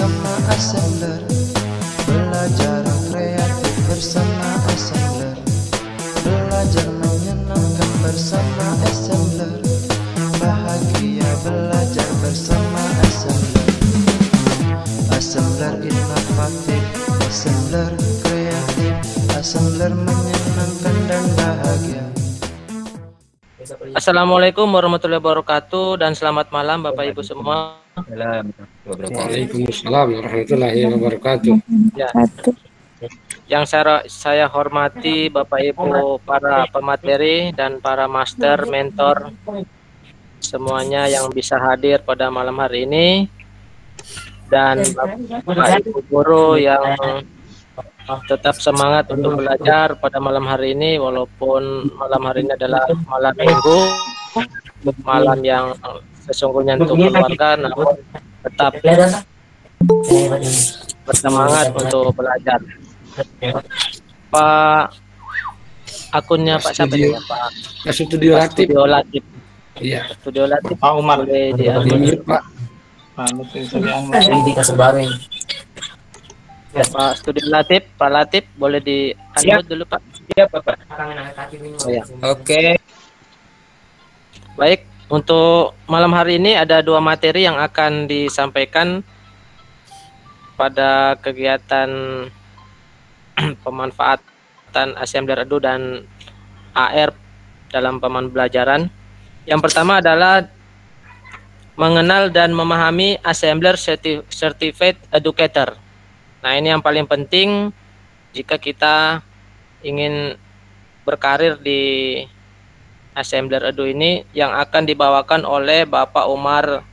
bersama Assembler. Belajar kreatif bersama Assembler. Belajar menyenangkan bersama Assembler. Bahagia belajar bersama Assembler. Assembler inovatif, Assembler kreatif, Assembler menyenangkan dan bahagia. Assalamualaikum warahmatullahi wabarakatuh dan selamat malam Bapak Ibu semua. Waalaikumsalam warahmatullahi wabarakatuh. Ya, yang saya hormati Bapak Ibu para pemateri dan para master, mentor, semuanya yang bisa hadir pada malam hari ini, dan Bapak Ibu guru yang tetap semangat untuk belajar pada malam hari ini, walaupun malam hari ini adalah malam minggu, malam yang sesungguhnya untuk keluarga, namun tetap bersemangat untuk belajar. Pak, akunnya Pak siapa ya Pak? Studio Latif. Studio Latif. Iya. Studio Latif. Pak Umar. Boleh Dimir, Pak. Pak Studio Latif, Pak Latif, boleh di unmute dulu Pak. Siap, Bapak. Oh, ya. Oke. Baik, untuk malam hari ini ada dua materi yang akan disampaikan pada kegiatan pemanfaatan Assembler Edu dan AR dalam pembelajaran. Yang pertama adalah mengenal dan memahami Assembler Certified Educator. Nah, ini yang paling penting jika kita ingin berkarir di Assembler Edu ini, yang akan dibawakan oleh Bapak Umar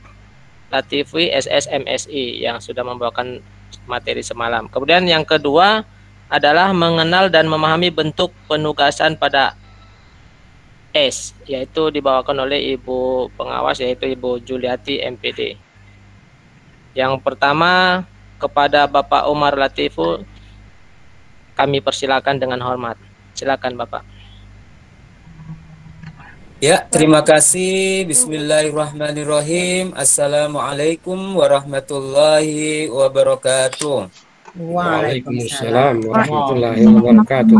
Latifi SSMSI yang sudah membawakan materi semalam. Kemudian yang kedua adalah mengenal dan memahami bentuk penugasan pada S, yaitu dibawakan oleh Ibu pengawas, yaitu Ibu Juliati MPD. Yang pertama, kepada Bapak Umar Latifu kami persilakan dengan hormat. Silakan Bapak. Ya, terima kasih. Bismillahirrahmanirrahim. Assalamualaikum warahmatullahi wabarakatuh. Waalaikumsalam warahmatullahi wabarakatuh.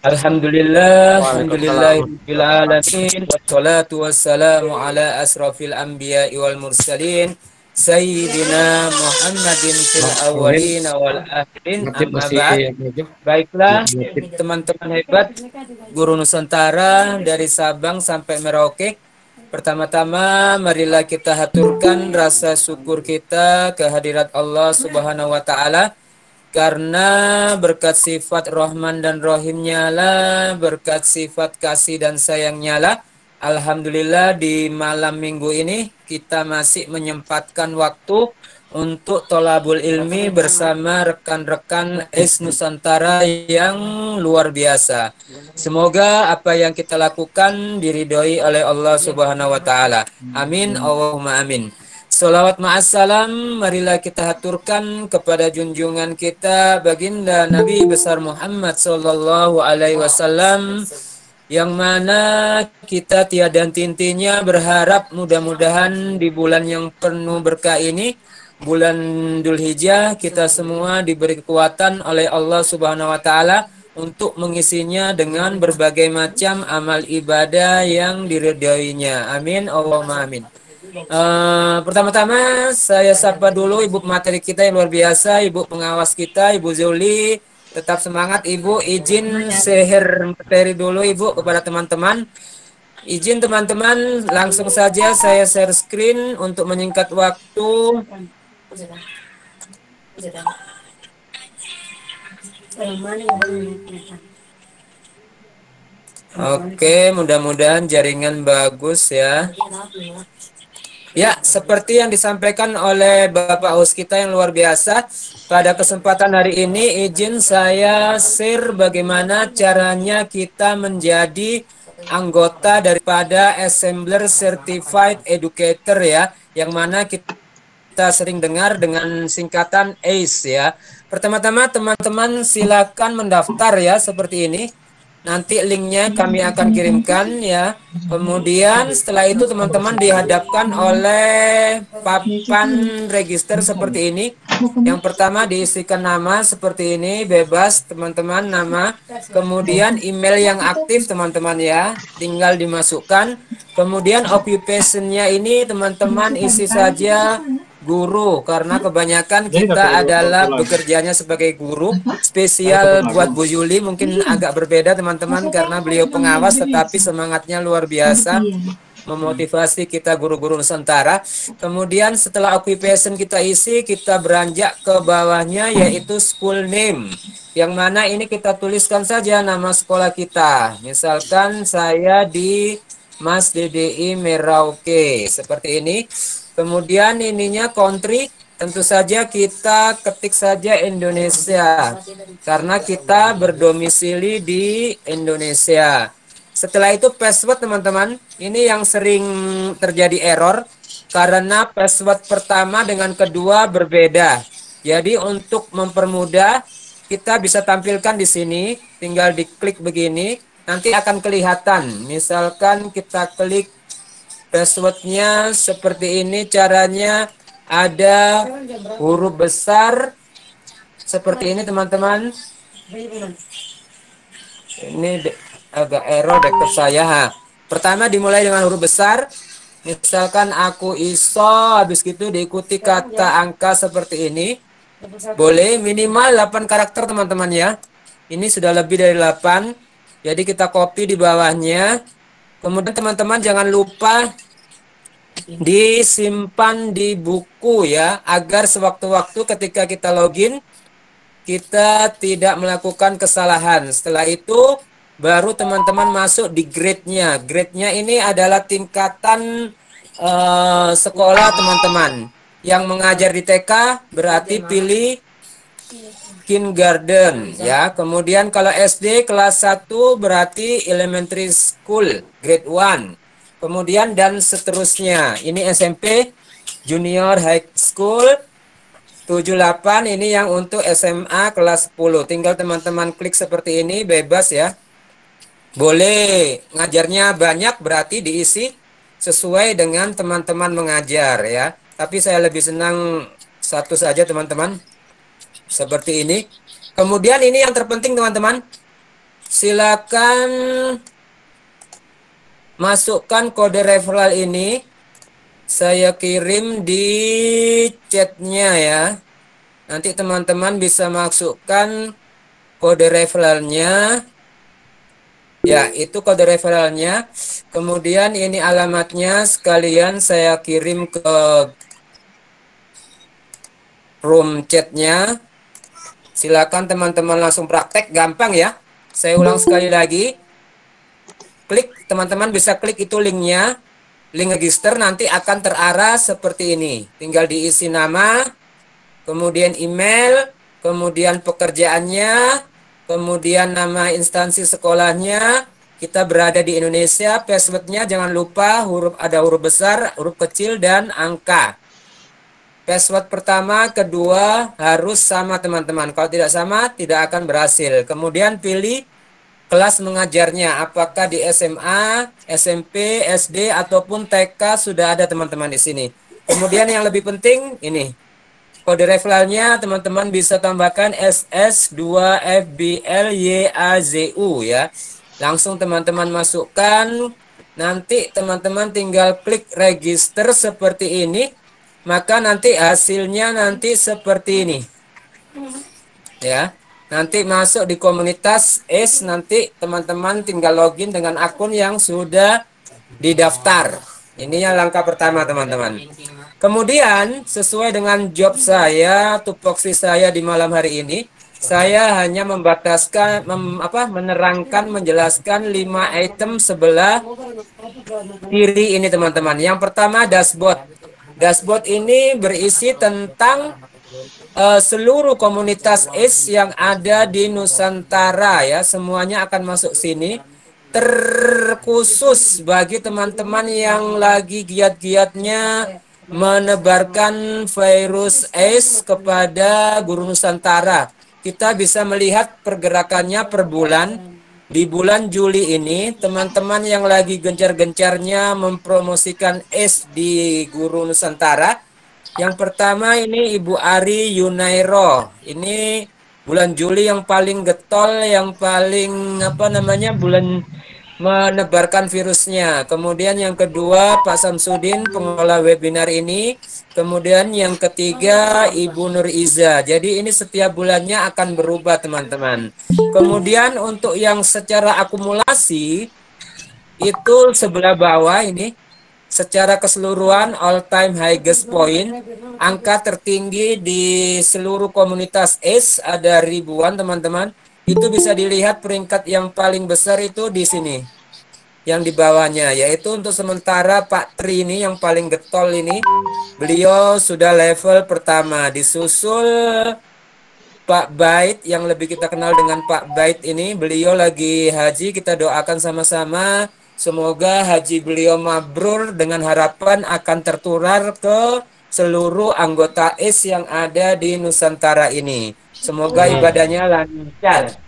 Alhamdulillahirabbil alamin wassalatu wassalamu ala asrafil anbiya'i wal mursalin Sayyidina Muhammadin fil awwalin wal akhirin, amma ba'd. Baiklah teman-teman hebat Guru Nusantara dari Sabang sampai Merauke. Pertama-tama marilah kita haturkan rasa syukur kita kehadirat Allah Subhanahu wa taala, karena berkat sifat Rahman dan Rahimnya lah, berkat sifat kasih dan sayangnya lah, alhamdulillah di malam minggu ini kita masih menyempatkan waktu untuk tolabul ilmi bersama rekan-rekan ACE Nusantara yang luar biasa. Semoga apa yang kita lakukan diridhoi oleh Allah Subhanahu wa taala. Amin, Allahumma amin. Salawat ma'assalam marilah kita haturkan kepada junjungan kita baginda Nabi besar Muhammad sallallahu alaihi wasallam, yang mana kita tiada henti-hentinya berharap mudah-mudahan di bulan yang penuh berkah ini, bulan Dzulhijjah, kita semua diberi kekuatan oleh Allah Subhanahu wa taala untuk mengisinya dengan berbagai macam amal ibadah yang diridhoinya. Amin, Allahumma amin. Pertama-tama saya sapa dulu Ibu materi kita yang luar biasa, Ibu pengawas kita, Ibu Zuli. Tetap semangat Ibu. Izin share materi dulu Ibu kepada teman-teman. Izin teman-teman, langsung saja saya share screen untuk menyingkat waktu. Oke, mudah-mudahan jaringan bagus ya. Ya, seperti yang disampaikan oleh Bapak Host kita yang luar biasa, pada kesempatan hari ini izin saya share bagaimana caranya kita menjadi anggota daripada Assembler Certified Educator ya, yang mana kita sering dengar dengan singkatan ACE ya. Pertama-tama teman-teman silakan mendaftar ya, seperti ini. Nanti linknya kami akan kirimkan ya. Kemudian setelah itu teman-teman dihadapkan oleh papan register seperti ini. Yang pertama diisikan nama seperti ini, bebas teman-teman nama. Kemudian email yang aktif teman-teman ya, tinggal dimasukkan. Kemudian occupation-nya ini teman-teman isi saja guru, karena kebanyakan kita adalah bekerjanya sebagai guru. Spesial buat Bu Yuli mungkin agak berbeda teman-teman, karena beliau pengawas tetapi semangatnya luar biasa memotivasi kita guru-guru Nusantara. Kemudian setelah occupation kita isi, kita beranjak ke bawahnya yaitu school name, yang mana ini kita tuliskan saja nama sekolah kita. Misalkan saya di Mas DDI Merauke seperti ini. Kemudian ininya country, tentu saja kita ketik saja Indonesia karena kita berdomisili di Indonesia. Setelah itu password teman-teman, ini yang sering terjadi error karena password pertama dengan kedua berbeda. Jadi untuk mempermudah, kita bisa tampilkan di sini, tinggal diklik begini, nanti akan kelihatan. Misalkan kita klik passwordnya seperti ini, caranya ada huruf besar seperti ini teman-teman. Ini agak error dekor saya. Pertama dimulai dengan huruf besar, misalkan aku iso, habis gitu diikuti kata angka seperti ini. Boleh minimal 8 karakter teman-teman ya. Ini sudah lebih dari 8, jadi kita copy di bawahnya. Kemudian teman-teman jangan lupa disimpan di buku ya, agar sewaktu-waktu ketika kita login kita tidak melakukan kesalahan. Setelah itu baru teman-teman masuk di grade-nya. Grade-nya ini adalah tingkatan sekolah teman-teman. Yang mengajar di TK berarti pilih kindergarten ya. Kemudian kalau SD kelas 1 berarti elementary school grade 1. Kemudian dan seterusnya. Ini SMP junior high school 78, ini yang untuk SMA kelas 10. Tinggal teman-teman klik seperti ini, bebas ya. Boleh ngajarnya banyak berarti diisi sesuai dengan teman-teman mengajar ya. Tapi saya lebih senang satu saja teman-teman. Seperti ini. Kemudian ini yang terpenting teman-teman. Silakan masukkan kode referral ini. Saya kirim di chatnya ya. Nanti teman-teman bisa masukkan kode referralnya. Ya, itu kode referralnya. Kemudian ini alamatnya sekalian saya kirim ke room chatnya. Silakan teman-teman langsung praktek, gampang ya. Saya ulang sekali lagi. Klik, teman-teman bisa klik itu linknya. Link register nanti akan terarah seperti ini. Tinggal diisi nama, kemudian email, kemudian pekerjaannya, kemudian nama instansi sekolahnya. Kita berada di Indonesia, passwordnya jangan lupa ada huruf besar, huruf kecil, dan angka. Password pertama, kedua harus sama teman-teman. Kalau tidak sama, tidak akan berhasil. Kemudian pilih kelas mengajarnya, apakah di SMA, SMP, SD, ataupun TK sudah ada teman-teman di sini. Kemudian yang lebih penting ini, kode referralnya teman-teman bisa tambahkan SS2FBLYAZU ya. Langsung teman-teman masukkan, nanti teman-teman tinggal klik register seperti ini, maka nanti hasilnya nanti seperti ini. Ya. Nanti masuk di komunitas ACE, nanti teman-teman tinggal login dengan akun yang sudah didaftar. Ini yang langkah pertama teman-teman. Kemudian sesuai dengan job saya, tupoksi saya di malam hari ini, saya hanya membataskan, menerangkan, menjelaskan 5 item sebelah kiri ini teman-teman. Yang pertama dashboard. Dashboard ini berisi tentang seluruh komunitas ACE yang ada di Nusantara ya, semuanya akan masuk sini. Terkhusus bagi teman-teman yang lagi giat-giatnya menebarkan virus ACE kepada guru Nusantara. Kita bisa melihat pergerakannya per bulan. di bulan Juli ini teman-teman yang lagi gencar-gencarnya mempromosikan es di Guru Nusantara. Yang pertama ini Ibu Ari Yunairo. Ini bulan Juli yang paling getol, yang paling bulan menebarkan virusnya. Kemudian yang kedua Pak Samsudin pengelola webinar ini. Kemudian yang ketiga Ibu Nur Iza. Jadi ini setiap bulannya akan berubah teman-teman. Kemudian untuk yang secara akumulasi itu sebelah bawah ini secara keseluruhan all time highest point, angka tertinggi di seluruh komunitas ACE ada ribuan teman-teman. Itu bisa dilihat peringkat yang paling besar itu di sini. Yang di bawahnya yaitu untuk sementara Pak Tri ini yang paling getol ini. Beliau sudah level pertama, disusul Pak Bait yang lebih kita kenal dengan Pak Bait ini. Beliau lagi haji, kita doakan sama-sama semoga haji beliau mabrur dengan harapan akan tertular ke seluruh anggota ACE yang ada di Nusantara ini. Semoga ibadahnya lancar.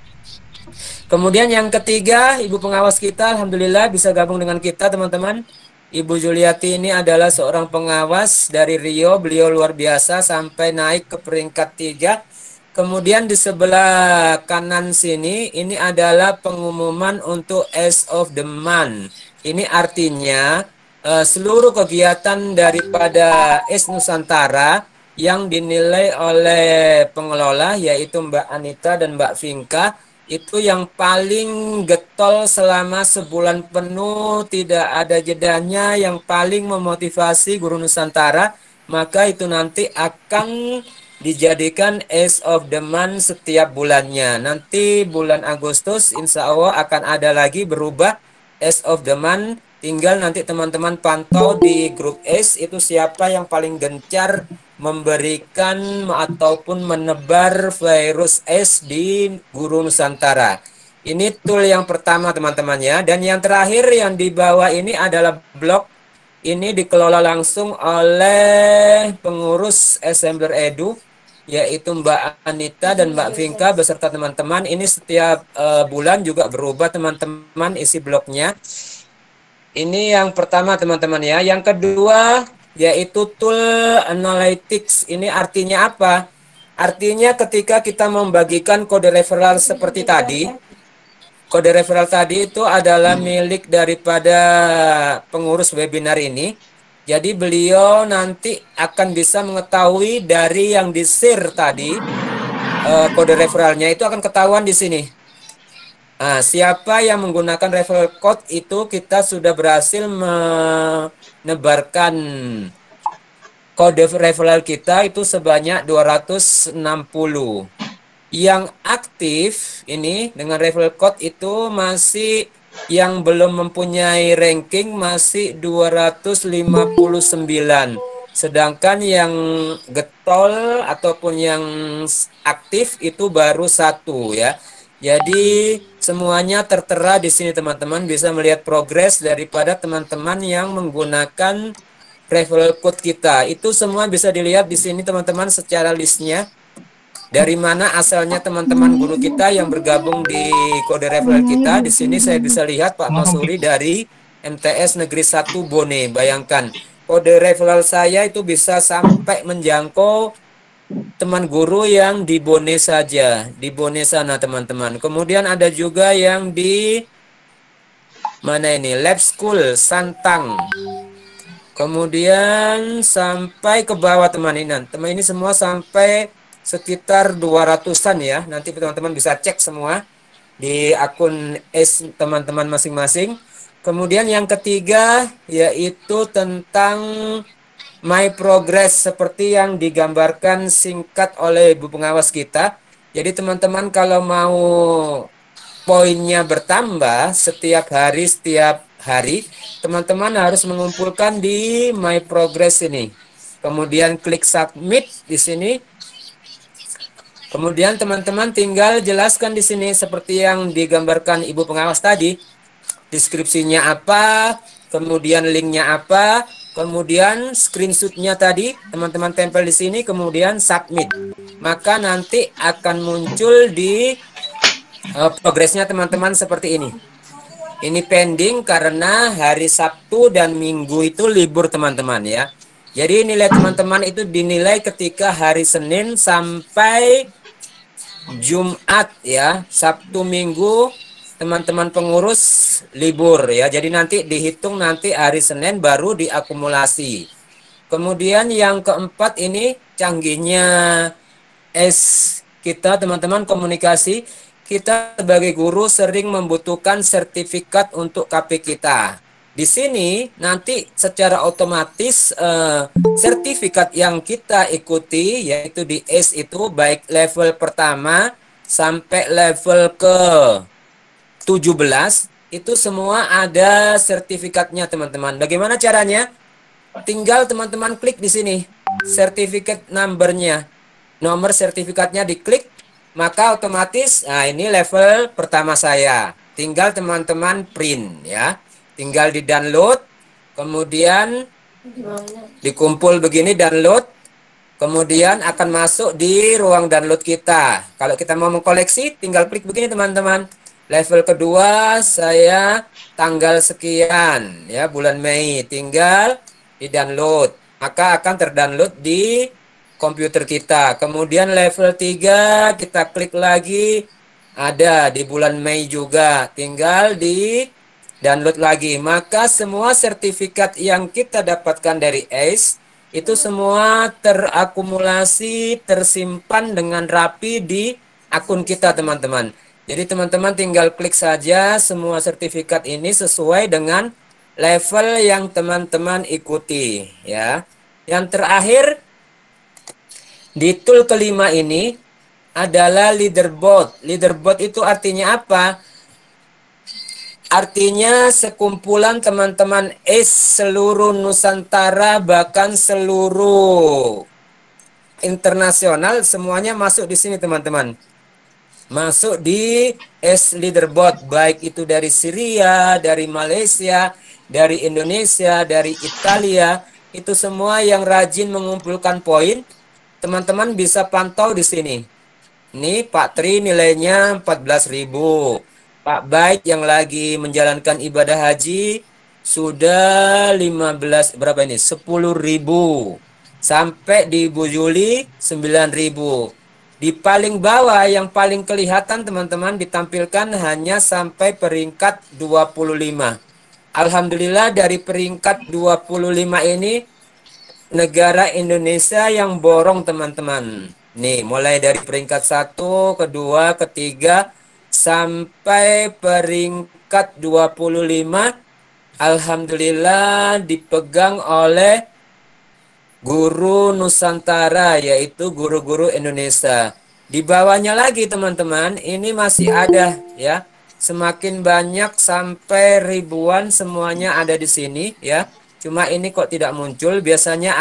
Kemudian yang ketiga, Ibu pengawas kita alhamdulillah bisa gabung dengan kita teman-teman. Ibu Juliati ini adalah seorang pengawas dari Rio. Beliau luar biasa sampai naik ke peringkat 3. Kemudian di sebelah kanan sini ini adalah pengumuman untuk Ace of the Month. Ini artinya seluruh kegiatan daripada Ace Nusantara yang dinilai oleh pengelola yaitu Mbak Anita dan Mbak Vinka itu yang paling getol selama sebulan penuh, tidak ada jedanya, yang paling memotivasi Guru Nusantara, maka itu nanti akan dijadikan Ace of the Month setiap bulannya. Nanti bulan Agustus insya Allah akan ada lagi berubah Ace of the Month. Tinggal nanti teman-teman pantau di grup Ace itu siapa yang paling gencar memberikan ataupun menebar virus Ace di Guru Nusantara. Ini tool yang pertama teman-teman ya. Dan yang terakhir yang di bawah ini adalah blog. Ini dikelola langsung oleh pengurus Assembler Edu yaitu Mbak Anita dan Mbak Vinka beserta teman-teman. Ini setiap bulan juga berubah teman-teman isi blognya. Ini yang pertama teman-teman ya. Yang kedua yaitu tool analytics. Ini artinya apa? Artinya ketika kita membagikan kode referral seperti tadi. Kode referral tadi itu adalah milik daripada pengurus webinar ini. Jadi beliau nanti akan bisa mengetahui dari yang di-share tadi. Kode referralnya itu akan ketahuan di sini. Nah, siapa yang menggunakan referral code itu kita sudah berhasil menebarkan kode referral kita itu sebanyak 260. Yang aktif ini dengan referral code itu masih yang belum mempunyai ranking masih 259. Sedangkan yang getol ataupun yang aktif itu baru 1 ya. Jadi semuanya tertera di sini teman-teman, bisa melihat progres daripada teman-teman yang menggunakan referral code kita. Itu semua bisa dilihat di sini teman-teman secara listnya. Dari mana asalnya teman-teman guru kita yang bergabung di kode referral kita. Di sini saya bisa lihat Pak Masuri dari MTS Negeri 1 Bone. Bayangkan kode referral saya itu bisa sampai menjangkau teman guru yang di Bone saja, di Bone sana teman-teman. Kemudian ada juga yang di mana ini, Lab School Santang. Kemudian sampai ke bawah teman ini semua sampai sekitar 200-an ya. Nanti teman-teman bisa cek semua di akun teman-teman masing-masing. Kemudian yang ketiga yaitu tentang My Progress seperti yang digambarkan singkat oleh Ibu pengawas kita. Jadi teman-teman kalau mau poinnya bertambah setiap hari, teman-teman harus mengumpulkan di My Progress ini. Kemudian klik submit di sini. Kemudian teman-teman tinggal jelaskan di sini seperti yang digambarkan Ibu pengawas tadi. Deskripsinya apa, kemudian linknya apa, kemudian screenshotnya tadi teman-teman tempel di sini, kemudian submit. Maka nanti akan muncul di Progresnya teman-teman seperti ini. Ini pending karena hari Sabtu dan Minggu itu libur teman-teman ya. Jadi nilai teman-teman itu dinilai ketika hari Senin sampai Jumat ya. Sabtu Minggu teman-teman pengurus libur ya. Jadi nanti dihitung nanti hari Senin baru diakumulasi. Kemudian yang keempat ini canggihnya kita teman-teman komunikasi. Kita sebagai guru sering membutuhkan sertifikat untuk KP kita. Di sini nanti secara otomatis sertifikat yang kita ikuti yaitu di ACE itu baik level pertama sampai level ke 17 itu semua ada sertifikatnya teman-teman. Bagaimana caranya? Tinggal teman-teman klik di sini sertifikat numbernya, nomor sertifikatnya diklik. Maka otomatis, nah ini level pertama saya. Tinggal teman-teman print ya. Tinggal di download. Kemudian dikumpul begini download. Kemudian akan masuk di ruang download kita. Kalau kita mau mengkoleksi, tinggal klik begini teman-teman. Level kedua saya tanggal sekian ya, bulan Mei. Tinggal di download. Maka akan terdownload di komputer kita. Kemudian level 3 kita klik lagi, ada di bulan Mei juga, tinggal di download lagi. Maka semua sertifikat yang kita dapatkan dari ACE itu semua terakumulasi, tersimpan dengan rapi di akun kita teman-teman. Jadi teman-teman tinggal klik saja semua sertifikat ini sesuai dengan level yang teman-teman ikuti ya. Yang terakhir di tool kelima ini adalah leaderboard. Leaderboard itu artinya apa? Artinya sekumpulan teman-teman seluruh Nusantara bahkan seluruh internasional semuanya masuk di sini teman-teman. Masuk di leaderboard baik itu dari Syria, dari Malaysia, dari Indonesia, dari Italia, itu semua yang rajin mengumpulkan poin. Teman-teman bisa pantau di sini. Ini Pak Tri nilainya 14.000. Pak Baik yang lagi menjalankan ibadah haji sudah 15 berapa ini? 10.000. Sampai di Bu Juli 9.000. Di paling bawah yang paling kelihatan teman-teman ditampilkan hanya sampai peringkat 25. Alhamdulillah dari peringkat 25 ini negara Indonesia yang borong teman-teman. Nih mulai dari peringkat 1, kedua, ketiga sampai peringkat 25. Alhamdulillah dipegang oleh guru Nusantara yaitu guru-guru Indonesia. Di bawahnya lagi teman-teman ini masih ada ya. Semakin banyak sampai ribuan semuanya ada di sini ya. Cuma ini kok tidak muncul. Biasanya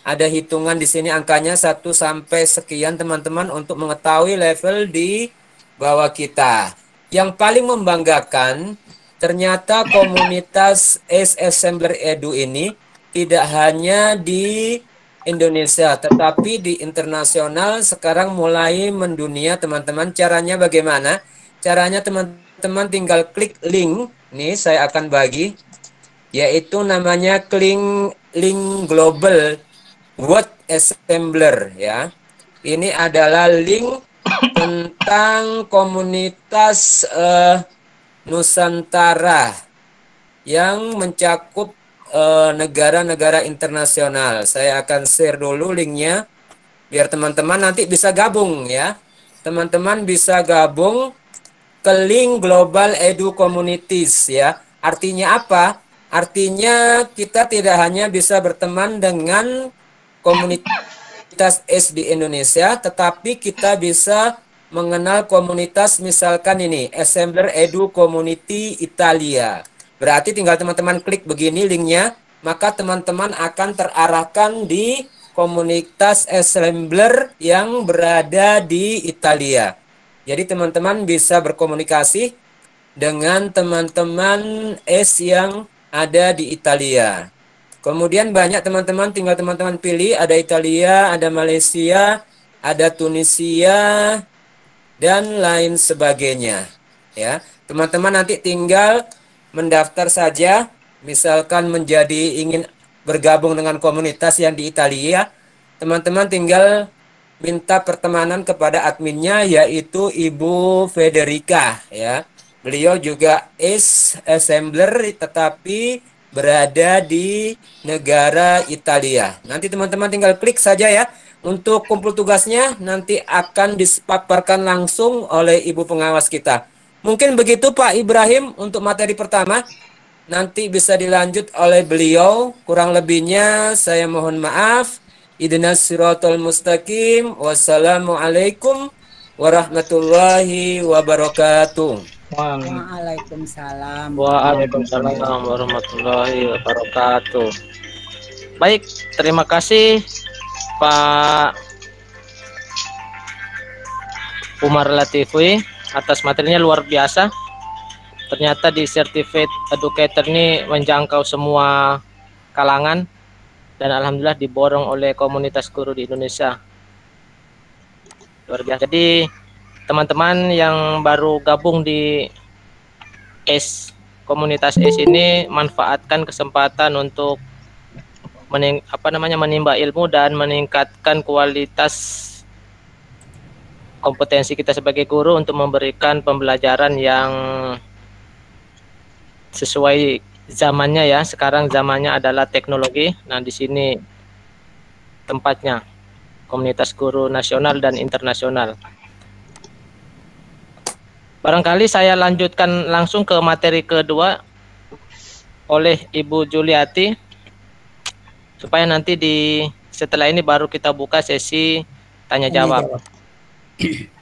ada hitungan di sini angkanya 1 sampai sekian teman-teman untuk mengetahui level di bawah kita. Yang paling membanggakan ternyata komunitas ACE Assembler Edu ini tidak hanya di Indonesia tetapi di internasional sekarang mulai mendunia teman-teman. Caranya bagaimana? Caranya teman-teman tinggal klik link. Nih saya akan bagi. Yaitu namanya link global World Assembler ya. Ini adalah link tentang komunitas Nusantara yang mencakup negara-negara internasional. Saya akan share dulu linknya biar teman-teman nanti bisa gabung ya. Teman-teman bisa gabung ke link Global Edu Communities ya. Artinya apa? Artinya kita tidak hanya bisa berteman dengan komunitas ACE di Indonesia, tetapi kita bisa mengenal komunitas misalkan ini, Assembler Edu Community Italia. Berarti tinggal teman-teman klik begini linknya, maka teman-teman akan terarahkan di komunitas Assembler yang berada di Italia. Jadi teman-teman bisa berkomunikasi dengan teman-teman ACE yang ada di Italia. Kemudian banyak teman-teman, tinggal teman-teman pilih, ada Italia, ada Malaysia, ada Tunisia, dan lain sebagainya. Ya, teman-teman nanti tinggal mendaftar saja, misalkan ingin bergabung dengan komunitas yang di Italia, teman-teman tinggal minta pertemanan kepada adminnya, yaitu Ibu Federica, ya. Beliau juga assembler tetapi berada di negara Italia. Nanti teman-teman tinggal klik saja ya. Untuk kumpul tugasnya nanti akan dipaparkan langsung oleh Ibu pengawas kita. Mungkin begitu Pak Ibrahim untuk materi pertama. Nanti bisa dilanjut oleh beliau. Kurang lebihnya saya mohon maaf. Ihdinas siratal mustaqim. Wassalamualaikum warahmatullahi wabarakatuh. Waalaikumsalam. Waalaikumsalam warahmatullahi wabarakatuh. Baik, terima kasih Pak Umar Latifi atas materinya, luar biasa. Ternyata di Certificate Educator ini menjangkau semua kalangan dan alhamdulillah diborong oleh komunitas guru di Indonesia. Luar biasa. Jadi teman-teman yang baru gabung di komunitas ini manfaatkan kesempatan untuk menimba ilmu dan meningkatkan kualitas kompetensi kita sebagai guru untuk memberikan pembelajaran yang sesuai zamannya ya. Sekarang zamannya adalah teknologi. Nah, di sini tempatnya komunitas guru nasional dan internasional. Barangkali saya lanjutkan langsung ke materi kedua oleh Ibu Juliati, supaya nanti setelah ini baru kita buka sesi tanya jawab.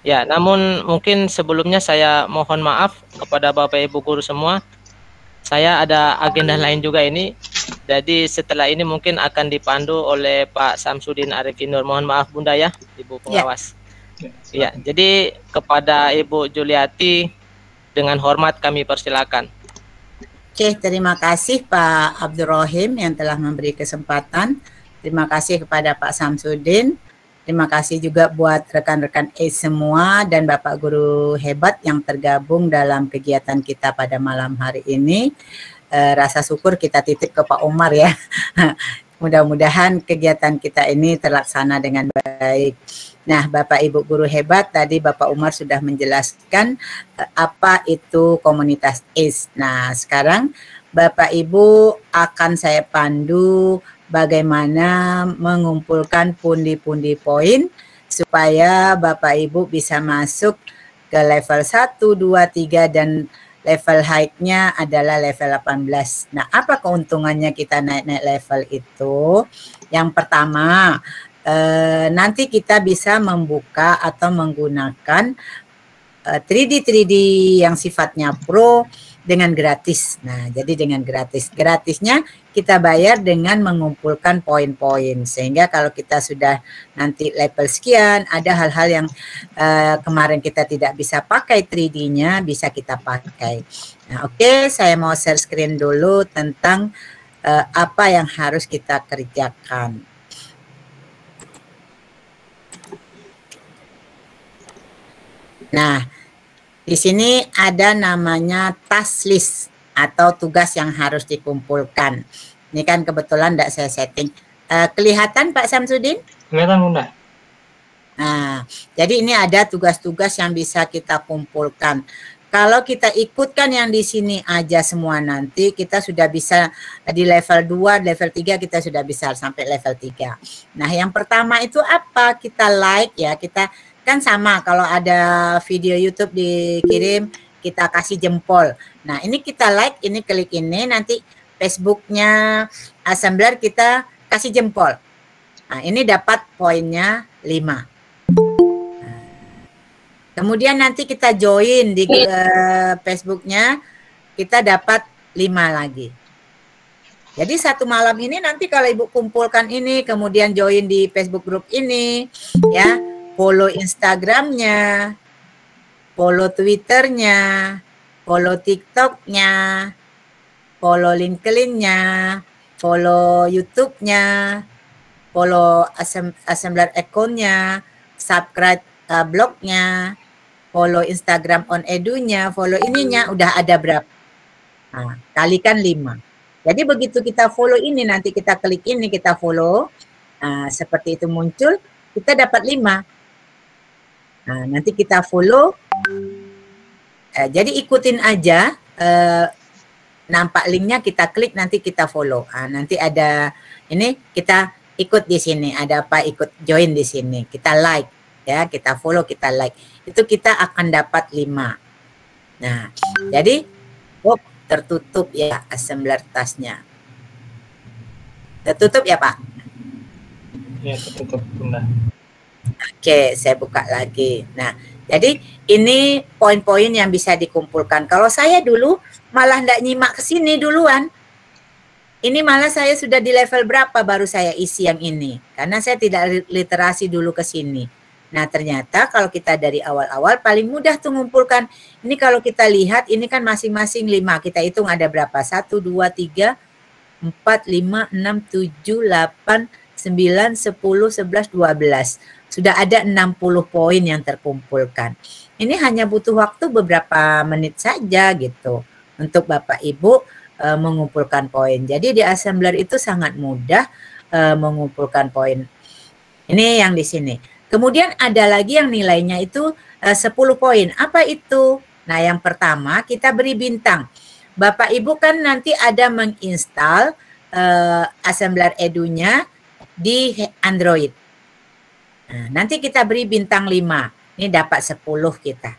Ya, namun mungkin sebelumnya saya mohon maaf kepada Bapak Ibu guru semua. Saya ada agenda lain juga ini. Jadi setelah ini mungkin akan dipandu oleh Pak Samsudin Arifinur. Mohon maaf Bunda ya, Ibu pengawas. Ya, jadi kepada Ibu Juliati dengan hormat kami persilakan. Oke, terima kasih Pak Abdurrahim yang telah memberi kesempatan. Terima kasih kepada Pak Samsudin. Terima kasih juga buat rekan-rekan semua dan Bapak guru hebat yang tergabung dalam kegiatan kita pada malam hari ini. Rasa syukur kita titip ke Pak Umar ya. Mudah-mudahan kegiatan kita ini terlaksana dengan baik. Nah, Bapak Ibu guru hebat, tadi Bapak Umar sudah menjelaskan apa itu komunitas ACE. Nah, sekarang Bapak Ibu akan saya pandu bagaimana mengumpulkan pundi-pundi poin supaya Bapak Ibu bisa masuk ke level 1, 2, 3 dan level high-nya adalah level 18. Nah, apa keuntungannya kita naik-naik level itu? Yang pertama, nanti kita bisa membuka atau menggunakan 3D yang sifatnya pro dengan gratis. Nah, jadi dengan gratisnya kita bayar dengan mengumpulkan poin-poin, sehingga kalau kita sudah nanti level sekian, ada hal-hal yang kemarin kita tidak bisa pakai 3D-nya bisa kita pakai. Nah, oke, saya mau share screen dulu tentang apa yang harus kita kerjakan. Nah, di sini ada namanya task list atau tugas yang harus dikumpulkan. Ini kan kebetulan tidak saya setting. Kelihatan Pak Samsudin? Kelihatan Bunda. Nah, jadi ini ada tugas-tugas yang bisa kita kumpulkan. Kalau kita ikutkan yang di sini aja semua nanti kita sudah bisa di level 2, level 3 kita sudah bisa sampai level 3. Nah, yang pertama itu apa? Kita like ya, kita kan sama kalau ada video YouTube dikirim kita kasih jempol. Nah, ini kita like, ini klik ini, nanti Facebooknya Assembler kita kasih jempol. Nah, ini dapat poinnya 5. Kemudian nanti kita join di Facebooknya, kita dapat 5 lagi. Jadi satu malam ini nanti kalau Ibu kumpulkan ini, kemudian join di Facebook group ini, ya, follow Instagramnya, follow Twitternya, follow TikToknya, follow LinkedIn-nya, follow YouTube-nya, follow Assembler account-nya, subscribe blognya, follow Instagram on edunya, follow ininya, udah ada berapa? Nah, kalikan 5. Jadi begitu kita follow ini, nanti kita klik ini, kita follow, seperti itu muncul, kita dapat 5. Nah, nanti kita follow, jadi ikutin aja, nampak linknya, kita klik, nanti kita follow. Nanti ada ini, kita ikut di sini, ada apa, ikut join di sini, kita like, ya, kita follow, kita like, itu kita akan dapat 5. Nah, jadi tertutup ya assembler tasnya. Tertutup ya Pak? Ya, tertutup Bunda. Oke, saya buka lagi. Nah, jadi ini poin-poin yang bisa dikumpulkan. Kalau saya dulu malah ndak nyimak ke sini duluan. Ini malah saya sudah di level berapa baru saya isi yang ini. Karena saya tidak literasi dulu ke sini. Nah, ternyata kalau kita dari awal-awal paling mudah tuh ngumpulkan. Ini kalau kita lihat ini kan masing-masing 5. Kita hitung ada berapa? 1, 2, 3, 4, 5, 6, 7, 8, 9, 10, 11, 12. Sudah ada 60 poin yang terkumpulkan. Ini hanya butuh waktu beberapa menit saja gitu. Untuk Bapak Ibu mengumpulkan poin. Jadi di assembler itu sangat mudah mengumpulkan poin. Ini yang di sini. Kemudian ada lagi yang nilainya itu 10 poin. Apa itu? Nah, yang pertama kita beri bintang. Bapak Ibu kan nanti ada menginstal assembler edunya di Android. Nah, nanti kita beri bintang 5. Ini dapat 10 kita.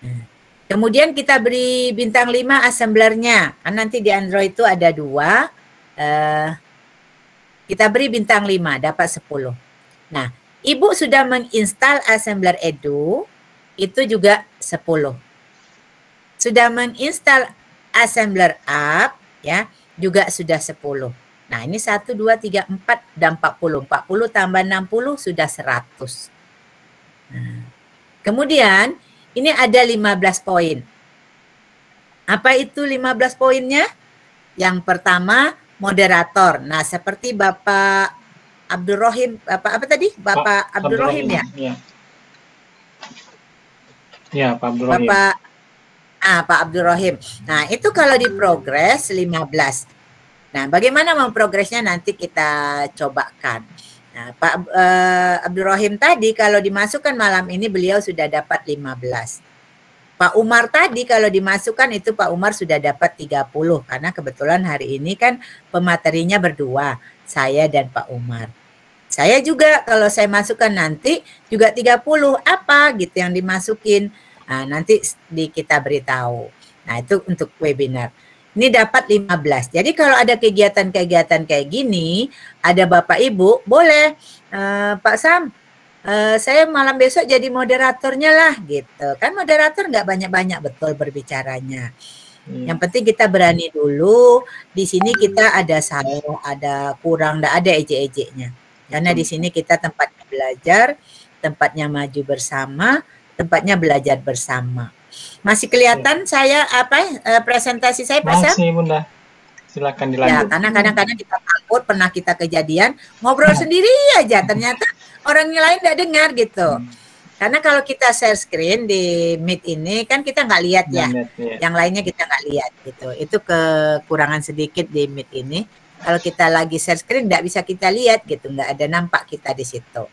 Nah, kemudian kita beri bintang 5 assemblernya. Kan nanti di Android itu ada 2. Kita beri bintang 5, dapat 10. Nah, Ibu sudah menginstal assembler edu, itu juga 10. Sudah menginstal assembler app, ya, juga sudah 10. Nah, ini 1, 2, 3, 4, dan 40. 40 tambah 60 sudah 100. Nah, kemudian, ini ada 15 poin. Apa itu 15 poinnya? Yang pertama, moderator. Nah, seperti Bapak Abdurrahim, apa tadi? Bapak Abdurrahim ya? Iya. Ya, Pak Abdurrahim. Pak Abdurrahim. Nah, itu kalau di progres 15. Nah, bagaimana memprogresnya nanti kita cobakan. Nah, Pak Abdurrahim tadi kalau dimasukkan malam ini beliau sudah dapat 15. Pak Umar tadi kalau dimasukkan itu Pak Umar sudah dapat 30. Karena kebetulan hari ini kan pematerinya berdua, saya dan Pak Umar. Saya juga kalau saya masukkan nanti juga 30 apa gitu yang dimasukin. Nah, nanti kita beritahu. Nah, itu untuk webinar. Ini dapat 15. Jadi kalau ada kegiatan-kegiatan kayak gini, ada Bapak Ibu, boleh Pak Sam, saya malam besok jadi moderatornya lah gitu. Kan moderator nggak banyak-banyak betul berbicaranya. Yang penting kita berani dulu. Di sini kita ada salah, ada kurang, nggak ada ejek-ejeknya. Karena di sini kita tempatnya belajar, tempatnya maju bersama, tempatnya belajar bersama. Masih kelihatan saya presentasi saya Pak Sam? Masih Bunda. Silakan dilanjut. Ya, karena kadang-kadang kita takut, pernah kita kejadian ngobrol sendiri aja, ternyata orang lain nggak dengar gitu. Karena kalau kita share screen di Meet ini kan kita nggak lihat ya, yang lainnya kita nggak lihat gitu. Itu kekurangan sedikit di Meet ini. Kalau kita lagi share screen nggak bisa kita lihat gitu, nggak ada nampak kita di situ.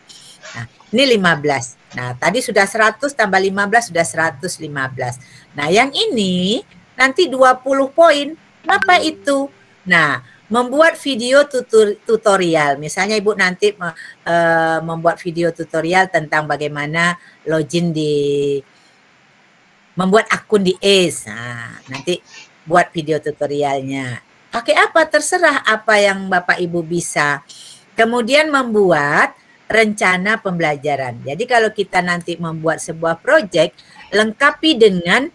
Nah, ini 15. Nah, tadi sudah 100 tambah 15 sudah 115. Nah, yang ini nanti 20 poin. Apa itu? Nah, membuat video tutorial. Misalnya Ibu nanti membuat video tutorial tentang bagaimana login membuat akun di ACE. Nah, nanti buat video tutorialnya. Pakai apa? Terserah apa yang Bapak Ibu bisa. Kemudian membuat rencana pembelajaran. Jadi kalau kita nanti membuat sebuah proyek, lengkapi dengan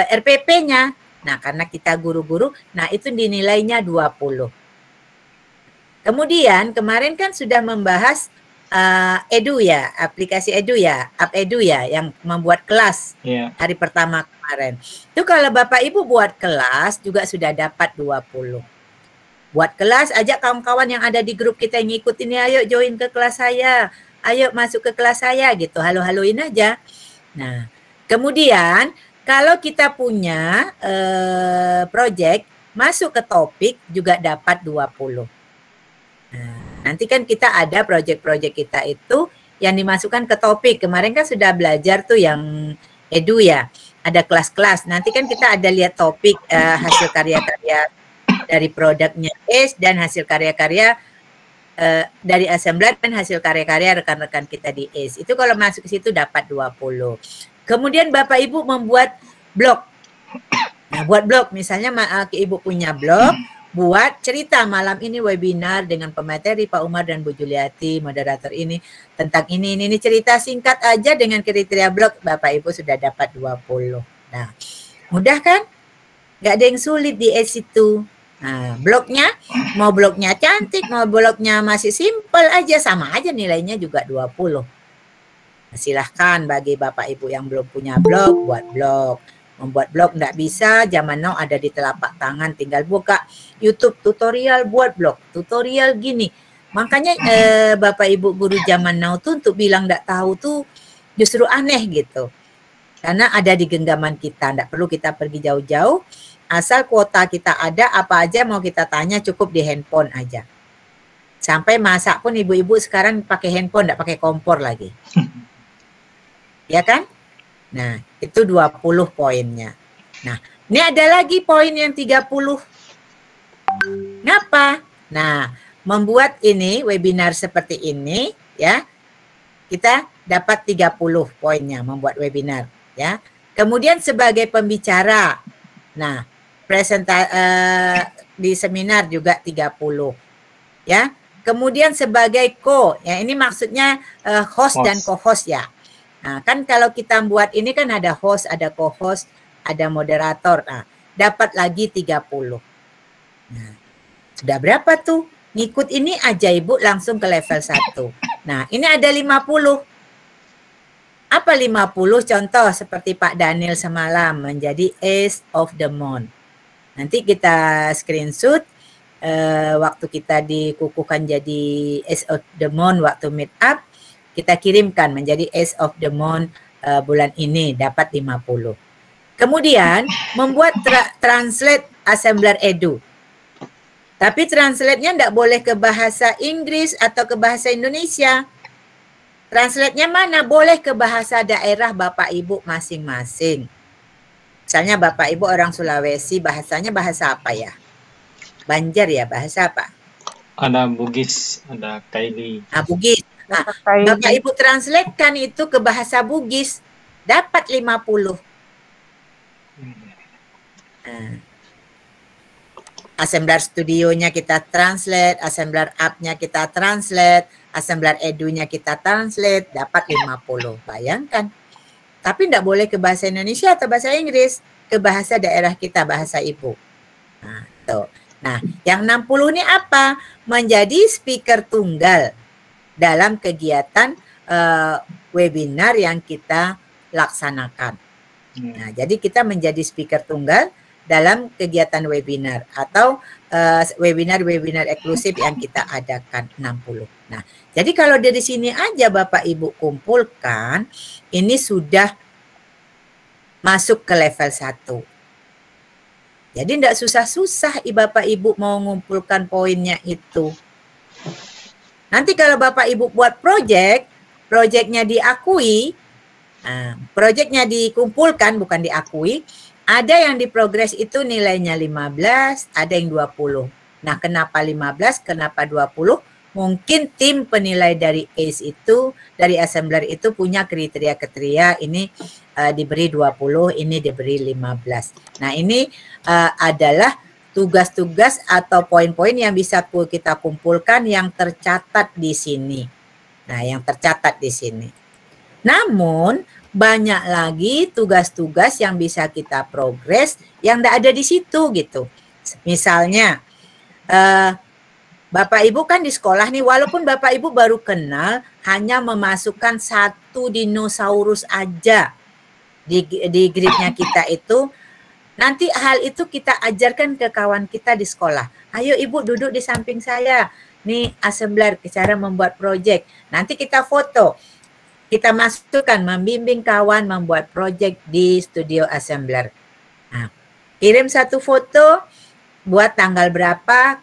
RPP-nya. Nah, karena kita guru-guru, nah itu dinilainya 20. Kemudian kemarin kan sudah membahas Edu ya, aplikasi Edu ya, App Edu ya, yang membuat kelas hari pertama kemarin. Itu kalau Bapak Ibu buat kelas juga sudah dapat 20. Buat kelas, ajak kawan-kawan yang ada di grup kita yang ngikut ini, ayo join ke kelas saya, ayo masuk ke kelas saya gitu, halo-haloin aja. Nah, kemudian kalau kita punya project masuk ke topik juga dapat 20. Nah, nanti kan kita ada project-project kita itu yang dimasukkan ke topik. Kemarin kan sudah belajar tuh yang edu ya. Ada kelas-kelas. Nanti kan kita ada lihat topik hasil karya-karya dari produknya ACE dan hasil karya-karya dari assembler dan hasil karya-karya rekan-rekan kita di ACE. Itu kalau masuk ke situ dapat 20. Kemudian Bapak Ibu membuat blog. Nah, buat blog misalnya Ibu punya blog, buat cerita malam ini webinar dengan pemateri Pak Umar dan Bu Juliati, moderator ini tentang ini cerita singkat aja dengan kriteria blog, Bapak Ibu sudah dapat 20. Nah, mudah kan? Nggak ada yang sulit di ACE itu. Nah, blognya, mau blognya cantik, mau blognya masih simple aja, sama aja nilainya juga 20. Nah, silahkan bagi Bapak Ibu yang belum punya blog, buat blog. Membuat blog enggak bisa, zaman now ada di telapak tangan, tinggal buka YouTube tutorial buat blog, tutorial gini. Makanya Bapak Ibu guru zaman now tuh untuk bilang enggak tahu tuh justru aneh gitu. Karena ada di genggaman kita, enggak perlu kita pergi jauh-jauh, asal kuota kita ada, apa aja mau kita tanya cukup di handphone aja. Sampai masak pun ibu-ibu sekarang pakai handphone, enggak pakai kompor lagi. Ya kan? Nah, itu 20 poinnya. Nah, ini ada lagi poin yang 30. Ngapa? Nah, membuat ini webinar seperti ini ya, kita dapat 30 poinnya membuat webinar ya. Kemudian sebagai pembicara. Nah, di seminar juga 30 ya. Kemudian sebagai ya ini maksudnya host dan co-host ya. Nah, kan kalau kita buat ini kan ada host, ada co-host, ada moderator. Nah, dapat lagi 30. Nah, sudah berapa tuh? Ngikut ini aja Ibu langsung ke level 1. Nah, ini ada 50. Apa 50? Contoh seperti Pak Daniel semalam menjadi Ace of the Month. Nanti kita screenshot waktu kita dikukuhkan jadi Ace of the Month waktu meet up. Kita kirimkan menjadi Ace of the Month bulan ini dapat 50. Kemudian membuat translate assembler edu. Tapi translate-nya enggak boleh ke bahasa Inggris atau ke bahasa Indonesia. Translate-nya mana? Boleh ke bahasa daerah Bapak Ibu masing-masing. Misalnya Bapak Ibu orang Sulawesi, bahasanya bahasa apa ya? Banjar ya, bahasa apa? Ada Bugis, ada Kaili. Bugis. Nah, Bapak Ibu translatekan itu ke bahasa Bugis, dapat 50. Nah, assembler studionya kita translate, assembler app-nya kita translate, assembler edu-nya kita translate, dapat 50. Bayangkan. Tapi enggak boleh ke bahasa Indonesia atau bahasa Inggris, ke bahasa daerah kita, bahasa ibu. Nah, tuh. Nah, yang 60 ini apa? Menjadi speaker tunggal dalam kegiatan webinar yang kita laksanakan. Nah, jadi kita menjadi speaker tunggal dalam kegiatan webinar atau webinar-webinar eksklusif yang kita adakan 60. Nah, jadi kalau dari sini aja Bapak Ibu kumpulkan, ini sudah masuk ke level 1. Jadi tidak susah-susah Bapak Ibu mau mengumpulkan poinnya itu. Nanti kalau Bapak Ibu buat project-nya diakui, project-nya dikumpulkan bukan diakui, ada yang di progres itu nilainya 15, ada yang 20. Nah, kenapa 15, kenapa 20? Mungkin tim penilai dari ACE itu, dari assembler itu punya kriteria-kriteria ini diberi 20, ini diberi 15. Nah, ini adalah tugas-tugas atau poin-poin yang bisa kita kumpulkan yang tercatat di sini. Nah, yang tercatat di sini. Namun, banyak lagi tugas-tugas yang bisa kita progres yang tidak ada di situ gitu. Misalnya, Bapak Ibu kan di sekolah nih, walaupun Bapak Ibu baru kenal, hanya memasukkan 1 dinosaurus aja di gridnya kita itu. Nanti hal itu kita ajarkan ke kawan kita di sekolah. Ayo Ibu duduk di samping saya. Nih assembler cara membuat project. Nanti kita foto. kita masukkan membimbing kawan membuat project di Studio Assembler. Nah, kirim satu foto, buat tanggal berapa,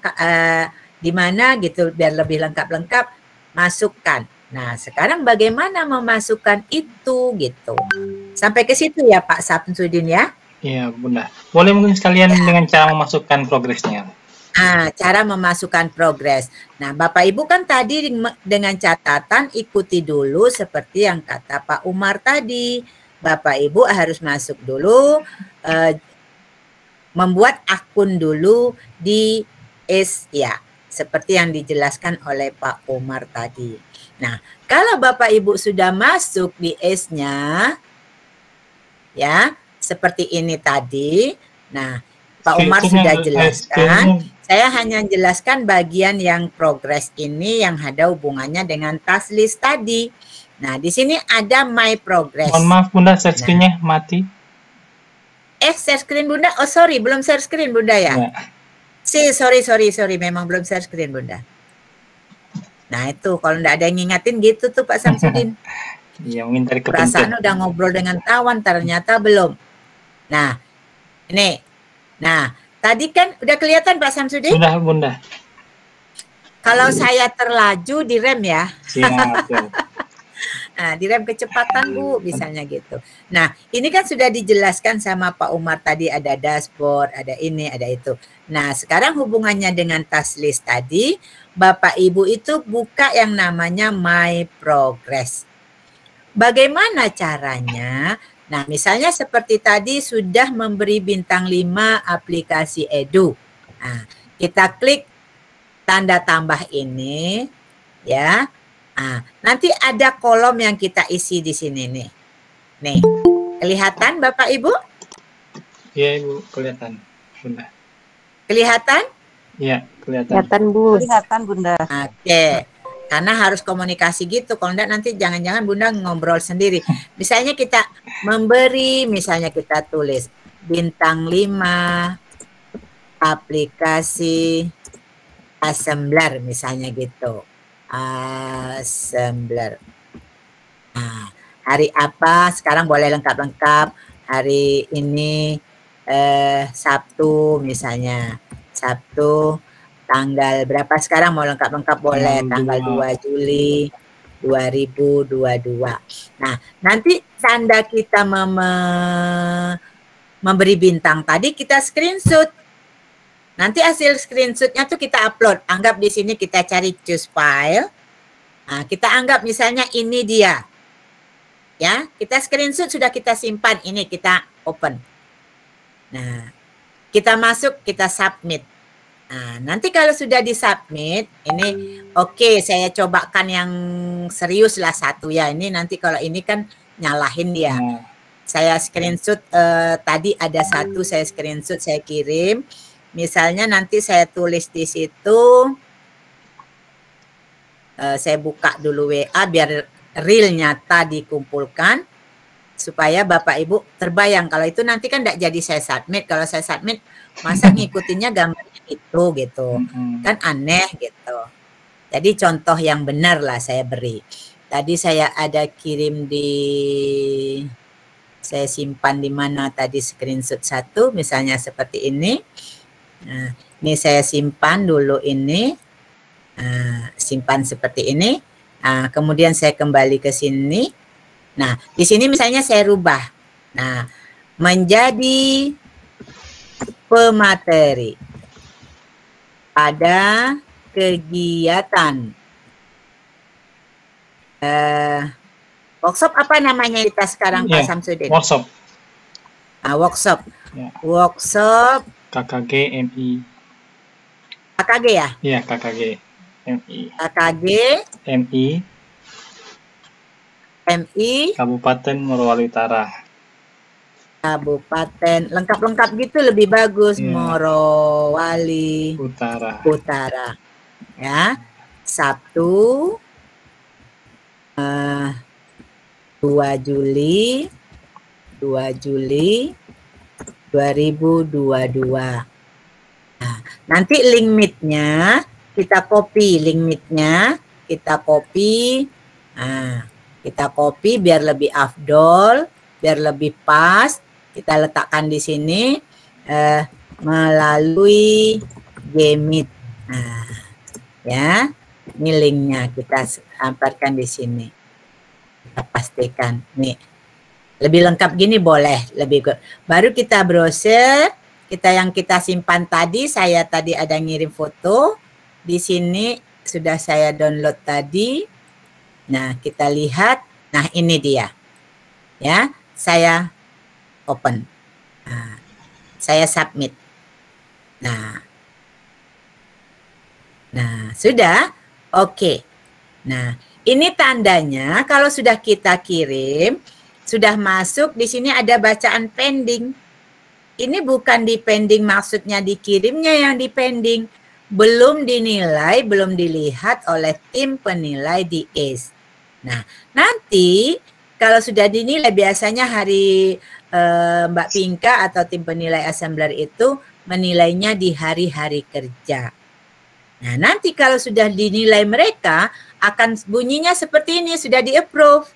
di mana gitu, biar lebih lengkap-lengkap, masukkan. Nah, sekarang bagaimana memasukkan itu gitu. Sampai ke situ ya Pak Samsudin ya? Iya, Bunda. Boleh mungkin sekalian dengan cara memasukkan progresnya. Cara memasukkan progres. Nah, Bapak Ibu kan tadi dengan catatan ikuti dulu seperti yang kata Pak Umar tadi. Bapak Ibu harus masuk dulu, membuat akun dulu di ya, seperti yang dijelaskan oleh Pak Umar tadi. Nah, kalau Bapak Ibu sudah masuk di S-nya, ya, seperti ini tadi. Nah, Pak Umar sudah jelaskan. Saya hanya jelaskan bagian yang progres ini yang ada hubungannya dengan task list tadi. Nah, di sini ada my progress. Mohon maaf Bunda, share screen-nya mati. Share screen Bunda? Oh sorry, belum share screen Bunda ya? Sorry, memang belum share screen Bunda. Nah itu, kalau enggak ada yang ngingatin gitu tuh Pak Samsudin. Iya, mungkin dari perasaan udah ngobrol dengan kawan, ternyata belum. Nah, ini. Nah, tadi kan udah kelihatan Pak Samsudin? Sudah Bunda. Kalau saya terlaju direm ya. Siap. Nah, direm kecepatan Bu, misalnya gitu. Nah, ini kan sudah dijelaskan sama Pak Umar tadi, ada dashboard, ada ini, ada itu. Nah, sekarang hubungannya dengan task list tadi, Bapak Ibu itu buka yang namanya My Progress. Bagaimana caranya? Nah, misalnya seperti tadi sudah memberi bintang 5 aplikasi Edu. Nah, kita klik tanda tambah ini, ya. Nah, nanti ada kolom yang kita isi di sini nih. Nih, kelihatan Bapak Ibu? Iya Ibu, kelihatan Bunda. Kelihatan? Iya, kelihatan. Kelihatan Bu. Kelihatan Bunda. Oke, karena harus komunikasi gitu. Kalau enggak nanti jangan-jangan Bunda ngobrol sendiri. Misalnya kita memberi, misalnya kita tulis bintang 5 aplikasi Assembler misalnya gitu. Assembler. Nah, hari apa? Sekarang boleh lengkap-lengkap. Hari ini Sabtu misalnya. Sabtu tanggal berapa sekarang mau lengkap-lengkap boleh. Tanggal 2 Juli 2022. Nah, nanti tanda kita memberi bintang tadi kita screenshot. Nanti hasil screenshotnya tuh kita upload. Anggap di sini kita cari choose file. Nah, kita anggap misalnya ini dia. Ya, kita screenshot sudah kita simpan. Ini kita open. Nah, kita masuk, kita submit. Nah, nanti kalau sudah disubmit, ini oke, saya cobakan yang serius lah satu ya. Ini nanti kalau ini kan nyalahin dia. Saya screenshot tadi ada satu, saya screenshot, saya kirim. Misalnya nanti saya tulis di situ, saya buka dulu WA biar real nyata dikumpulkan, supaya Bapak Ibu terbayang. Kalau itu nanti kan tidak jadi saya submit. Kalau saya submit, masa ngikutinnya gambarnya itu gitu. Kan aneh gitu. Jadi contoh yang benar lah saya beri. Tadi saya ada kirim saya simpan di mana tadi screenshot satu, misalnya seperti ini. Nah, ini saya simpan dulu ini, simpan seperti ini. Nah, kemudian saya kembali ke sini. Nah, di sini misalnya saya rubah. Nah, menjadi pemateri pada kegiatan workshop apa namanya kita sekarang Pak Samsudin? Workshop. Workshop. Ya. Workshop. KKG MI. KKG ya? Iya, KKG MI. KKG MI Kabupaten Morowali Utara. Kabupaten lengkap-lengkap gitu lebih bagus. Morowali Utara. Ya. Sabtu 2 Juli 2022. Nah, nanti link meet-nya kita copy, Nah, Kita copy biar lebih afdol, biar lebih pas. Kita letakkan di sini melalui Gmeet. Nah, ya, ini linknya kita sampaikan di sini. Kita pastikan nih. Lebih lengkap gini boleh, lebih good. Baru kita browse, yang kita simpan tadi, saya tadi ada ngirim foto. Di sini sudah saya download tadi. Nah, kita lihat. Nah, ini dia. Ya, saya open. Nah, saya submit. Nah, sudah. Oke. Nah, ini tandanya kalau sudah kita kirim, sudah masuk, di sini ada bacaan pending. Ini bukan di pending, maksudnya dikirimnya yang di pending. Belum dinilai, belum dilihat oleh tim penilai di ACE. Nah, nanti kalau sudah dinilai, biasanya hari Mbak Pinka atau tim penilai assembler itu menilainya di hari-hari kerja. Nah, nanti kalau sudah dinilai mereka, akan bunyinya seperti ini, sudah di-approve.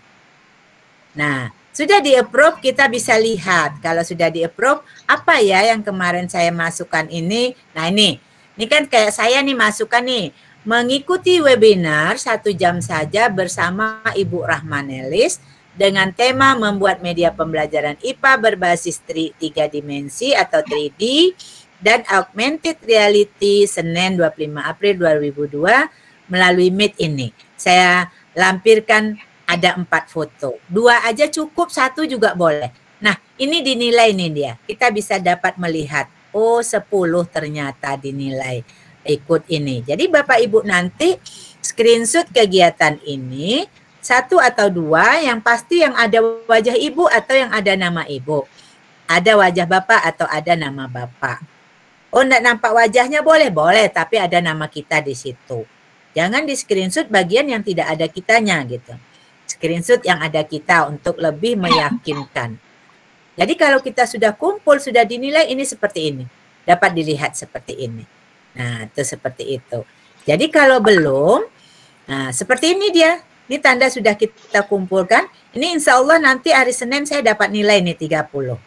Nah, sudah di-approve, kita bisa lihat. Kalau sudah di-approve, apa ya yang kemarin saya masukkan ini? Nah, ini kan kayak saya nih masukkan nih. Mengikuti webinar 1 jam saja bersama Ibu Rahmanelis dengan tema membuat media pembelajaran IPA berbasis 3 dimensi atau 3D dan augmented reality Senin 25 April 2002 melalui Meet ini. Saya lampirkan ada 4 foto. 2 aja cukup, 1 juga boleh. Nah, ini dinilai nih dia. Kita bisa dapat melihat, oh 10 ternyata dinilai ikut ini. Jadi Bapak Ibu nanti screenshot kegiatan ini, 1 atau 2, yang pasti yang ada wajah Ibu atau yang ada nama Ibu. Ada wajah Bapak atau ada nama Bapak. Oh, enggak nampak wajahnya boleh, tapi ada nama kita di situ. Jangan di screenshot bagian yang tidak ada kitanya gitu. Screenshot yang ada kita untuk lebih meyakinkan. Jadi kalau kita sudah kumpul, sudah dinilai, ini seperti ini. Dapat dilihat seperti ini. Nah, itu seperti itu. Jadi kalau belum, nah seperti ini dia. Ini tanda sudah kita kumpulkan. Ini insya Allah nanti hari Senin saya dapat nilai nih 30.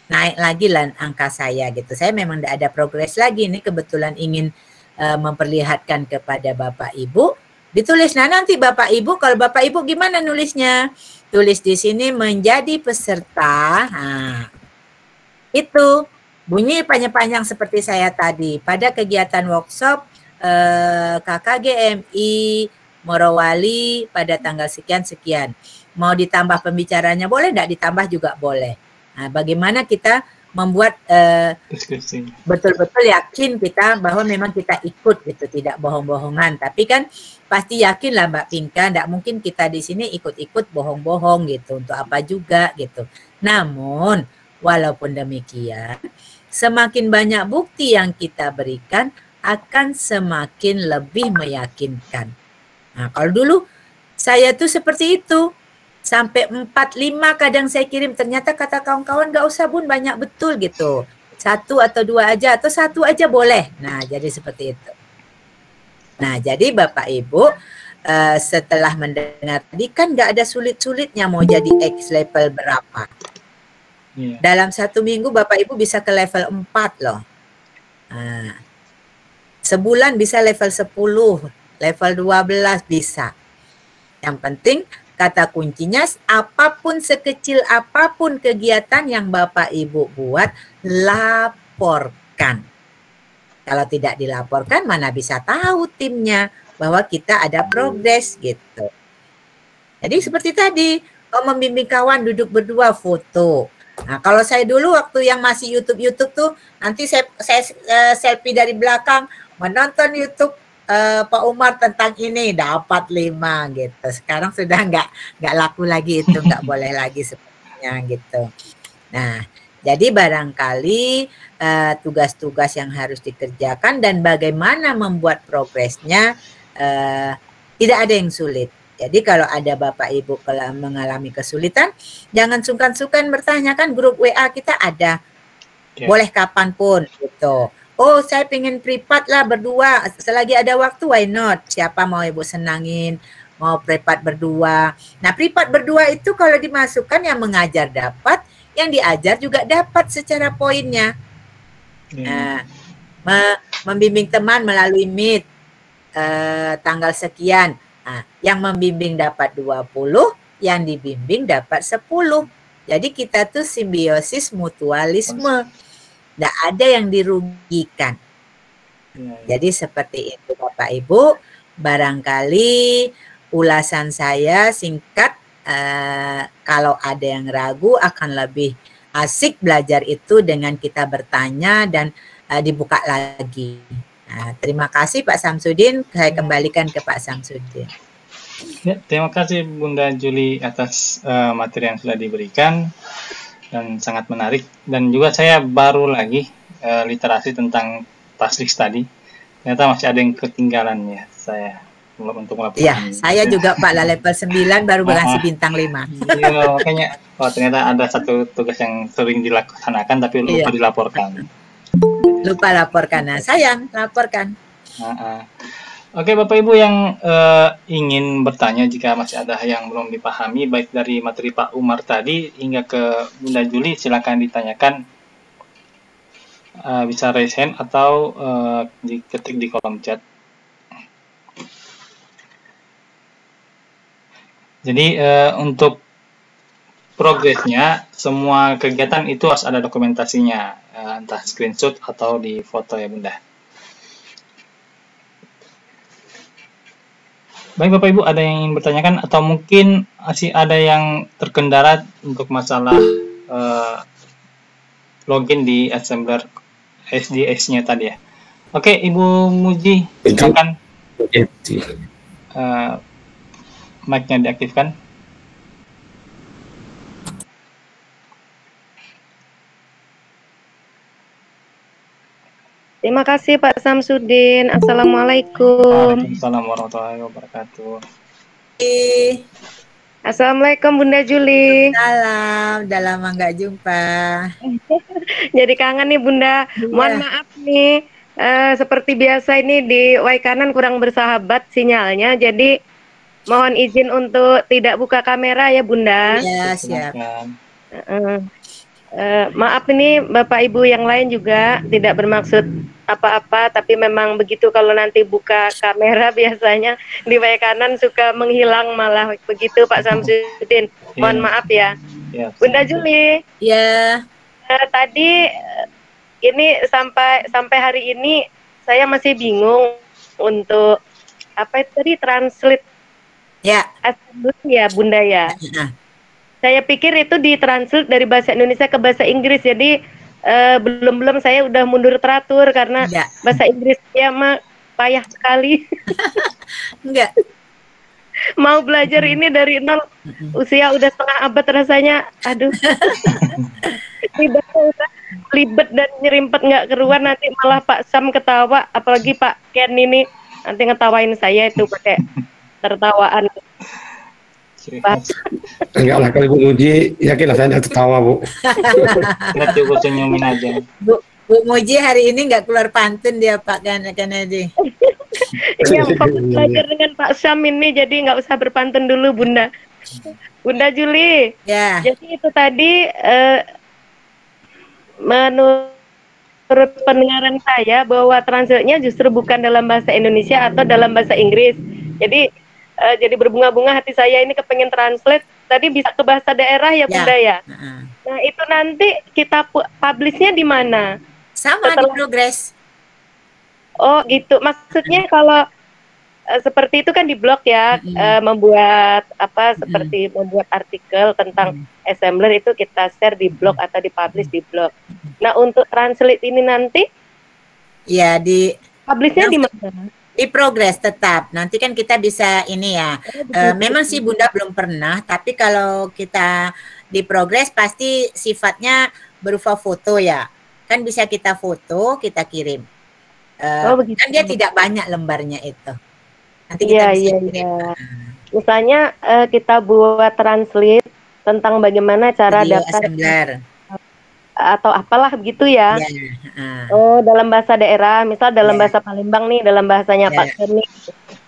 Naik lagi lah angka saya gitu. Saya memang tidak ada progres lagi. Ini kebetulan ingin memperlihatkan kepada Bapak Ibu. Ditulis. Nah, nanti Bapak Ibu, kalau Bapak Ibu gimana nulisnya? Tulis di sini menjadi peserta. Nah, itu bunyi panjang-panjang seperti saya tadi. Pada kegiatan workshop KKGMI Morowali pada tanggal sekian-sekian. Mau ditambah pembicaranya boleh, tidak ditambah juga boleh. Nah, bagaimana kita membuat betul-betul yakin kita bahwa memang kita ikut gitu, tidak bohong-bohongan. Tapi kan pasti yakin lah Mbak Pinka, tidak mungkin kita di sini ikut-ikut bohong-bohong gitu, untuk apa juga gitu. Namun walaupun demikian, semakin banyak bukti yang kita berikan akan semakin lebih meyakinkan. Nah, kalau dulu saya tuh seperti itu. Sampai 4-5 kadang saya kirim, ternyata kata kawan-kawan gak usah Bun, banyak betul gitu. 1 atau 2 aja atau 1 aja boleh. Nah, jadi seperti itu. Nah, jadi Bapak Ibu setelah mendengar tadi kan gak ada sulit-sulitnya mau jadi X level berapa. Dalam 1 minggu Bapak Ibu bisa ke level 4 loh. Nah, sebulan bisa level 10, level 12 bisa. Yang penting kata kuncinya, apapun sekecil apapun kegiatan yang Bapak Ibu buat, laporkan. Kalau tidak dilaporkan, mana bisa tahu timnya bahwa kita ada progres gitu. Jadi seperti tadi, kalau membimbing kawan duduk berdua foto. Nah, kalau saya dulu waktu yang masih YouTube tuh, nanti saya selfie dari belakang, menonton YouTube Pak Umar tentang ini, dapat 5 gitu. Sekarang sudah nggak laku lagi itu, nggak boleh lagi sepertinya gitu. Nah, jadi barangkali tugas-tugas yang harus dikerjakan dan bagaimana membuat progresnya tidak ada yang sulit. Jadi kalau ada Bapak Ibu kalau mengalami kesulitan, jangan sungkan-sungkan bertanya, kan grup WA kita ada. Boleh kapanpun gitu. Oh, saya pengen privat lah berdua, selagi ada waktu, why not? Siapa mau Ibu senangin, mau privat berdua. Nah, privat berdua itu kalau dimasukkan yang mengajar dapat, yang diajar juga dapat secara poinnya. Membimbing teman melalui Meet tanggal sekian. Nah, yang membimbing dapat 20, yang dibimbing dapat 10. Jadi kita tuh simbiosis mutualisme. Nggak ada yang dirugikan. Jadi seperti itu Bapak Ibu. Barangkali ulasan saya singkat. Kalau ada yang ragu akan lebih asik belajar itu dengan kita bertanya dan dibuka lagi. Terima kasih Pak Samsudin. Saya kembalikan ke Pak Samsudin. Ya, terima kasih Bunda Juli atas materi yang sudah diberikan dan sangat menarik. Dan juga saya baru lagi literasi tentang tasrik tadi. Ternyata masih ada yang ketinggalan ya saya untuk melakukan. Ya, saya juga Pak level 9 baru berhasil bintang 5. Iya, makanya ternyata ada satu tugas yang sering dilaksanakan tapi lupa dilaporkan. Lupa laporkan. Nah, sayang, laporkan. Oke, Bapak Ibu yang ingin bertanya jika masih ada yang belum dipahami baik dari materi Pak Umar tadi hingga ke Bunda Juli, silakan ditanyakan, bisa raise hand atau diketik di kolom chat. Jadi untuk progresnya semua kegiatan itu harus ada dokumentasinya, entah screenshot atau di foto ya Bunda. Baik Bapak Ibu, ada yang ingin bertanyakan atau mungkin masih ada yang terkendala untuk masalah login di Assembler SDS-nya tadi ya. Oke, Ibu Muji, silakan. Mic-nya diaktifkan. Terima kasih Pak Samsudin. Assalamualaikum. Waalaikumsalam warahmatullahi wabarakatuh. Assalamualaikum Bunda Juli. Salam, udah lama nggak jumpa. Jadi kangen nih Bunda. Mohon maaf nih, seperti biasa ini di Waikanan kurang bersahabat sinyalnya. Jadi mohon izin untuk tidak buka kamera ya Bunda. Ya, siap. Maaf ini Bapak Ibu yang lain juga tidak bermaksud apa-apa, tapi memang begitu kalau nanti buka kamera biasanya di Waikanan suka menghilang malah begitu Pak Samsudin. Mohon maaf ya. Bunda Juli. Ya. Tadi ini sampai hari ini saya masih bingung untuk apa itu tadi translate. Ya. Ya Bunda ya. Saya pikir itu ditranslate dari bahasa Indonesia ke bahasa Inggris. Jadi belum saya udah mundur teratur karena bahasa Inggrisnya mah payah sekali. Enggak. Mau belajar ini dari nol, usia udah setengah abad rasanya. Aduh. Tidak udah libet dan nyerimpet nggak keruan, nanti malah Pak Sam ketawa, apalagi Pak Ken ini nanti ngetawain saya itu pakai tertawaan. Enggak lah, kalau Ibu Muji yakinlah saya tidak tertawa Bu. Nggak cukup senyumin aja. Bu Muji hari ini nggak keluar pantun dia Pak Kennedy. Iya, fokus belajar dengan Pak Sam ini, jadi nggak usah berpantun dulu Bunda. Bunda Juli. Ya. Jadi itu tadi menurut pendengaran saya bahwa translate-nya justru bukan dalam bahasa Indonesia atau dalam bahasa Inggris. Jadi berbunga-bunga hati saya ini kepengen translate. Tadi bisa ke bahasa daerah ya Bunda ya. Nah itu nanti kita publish-nya di mana? Sama di Progress. Oh gitu. Maksudnya kalau seperti itu kan di blog ya, membuat apa seperti membuat artikel tentang assembler itu kita share di blog atau dipublish di blog. Nah untuk translate ini nanti ya di publish-nya di mana? Di Progress tetap. Nanti kan kita bisa ini ya. Memang sih Bunda belum pernah, tapi kalau kita di Progress pasti sifatnya berupa foto ya. Kan bisa kita foto, kita kirim. Kan dia tidak banyak lembarnya itu. Nanti kita bisa kirim. Misalnya kita buat translate tentang bagaimana cara video daftar assembler atau apalah begitu ya. Oh, dalam bahasa daerah, misal dalam bahasa Palembang nih, dalam bahasanya Pak Ken nih,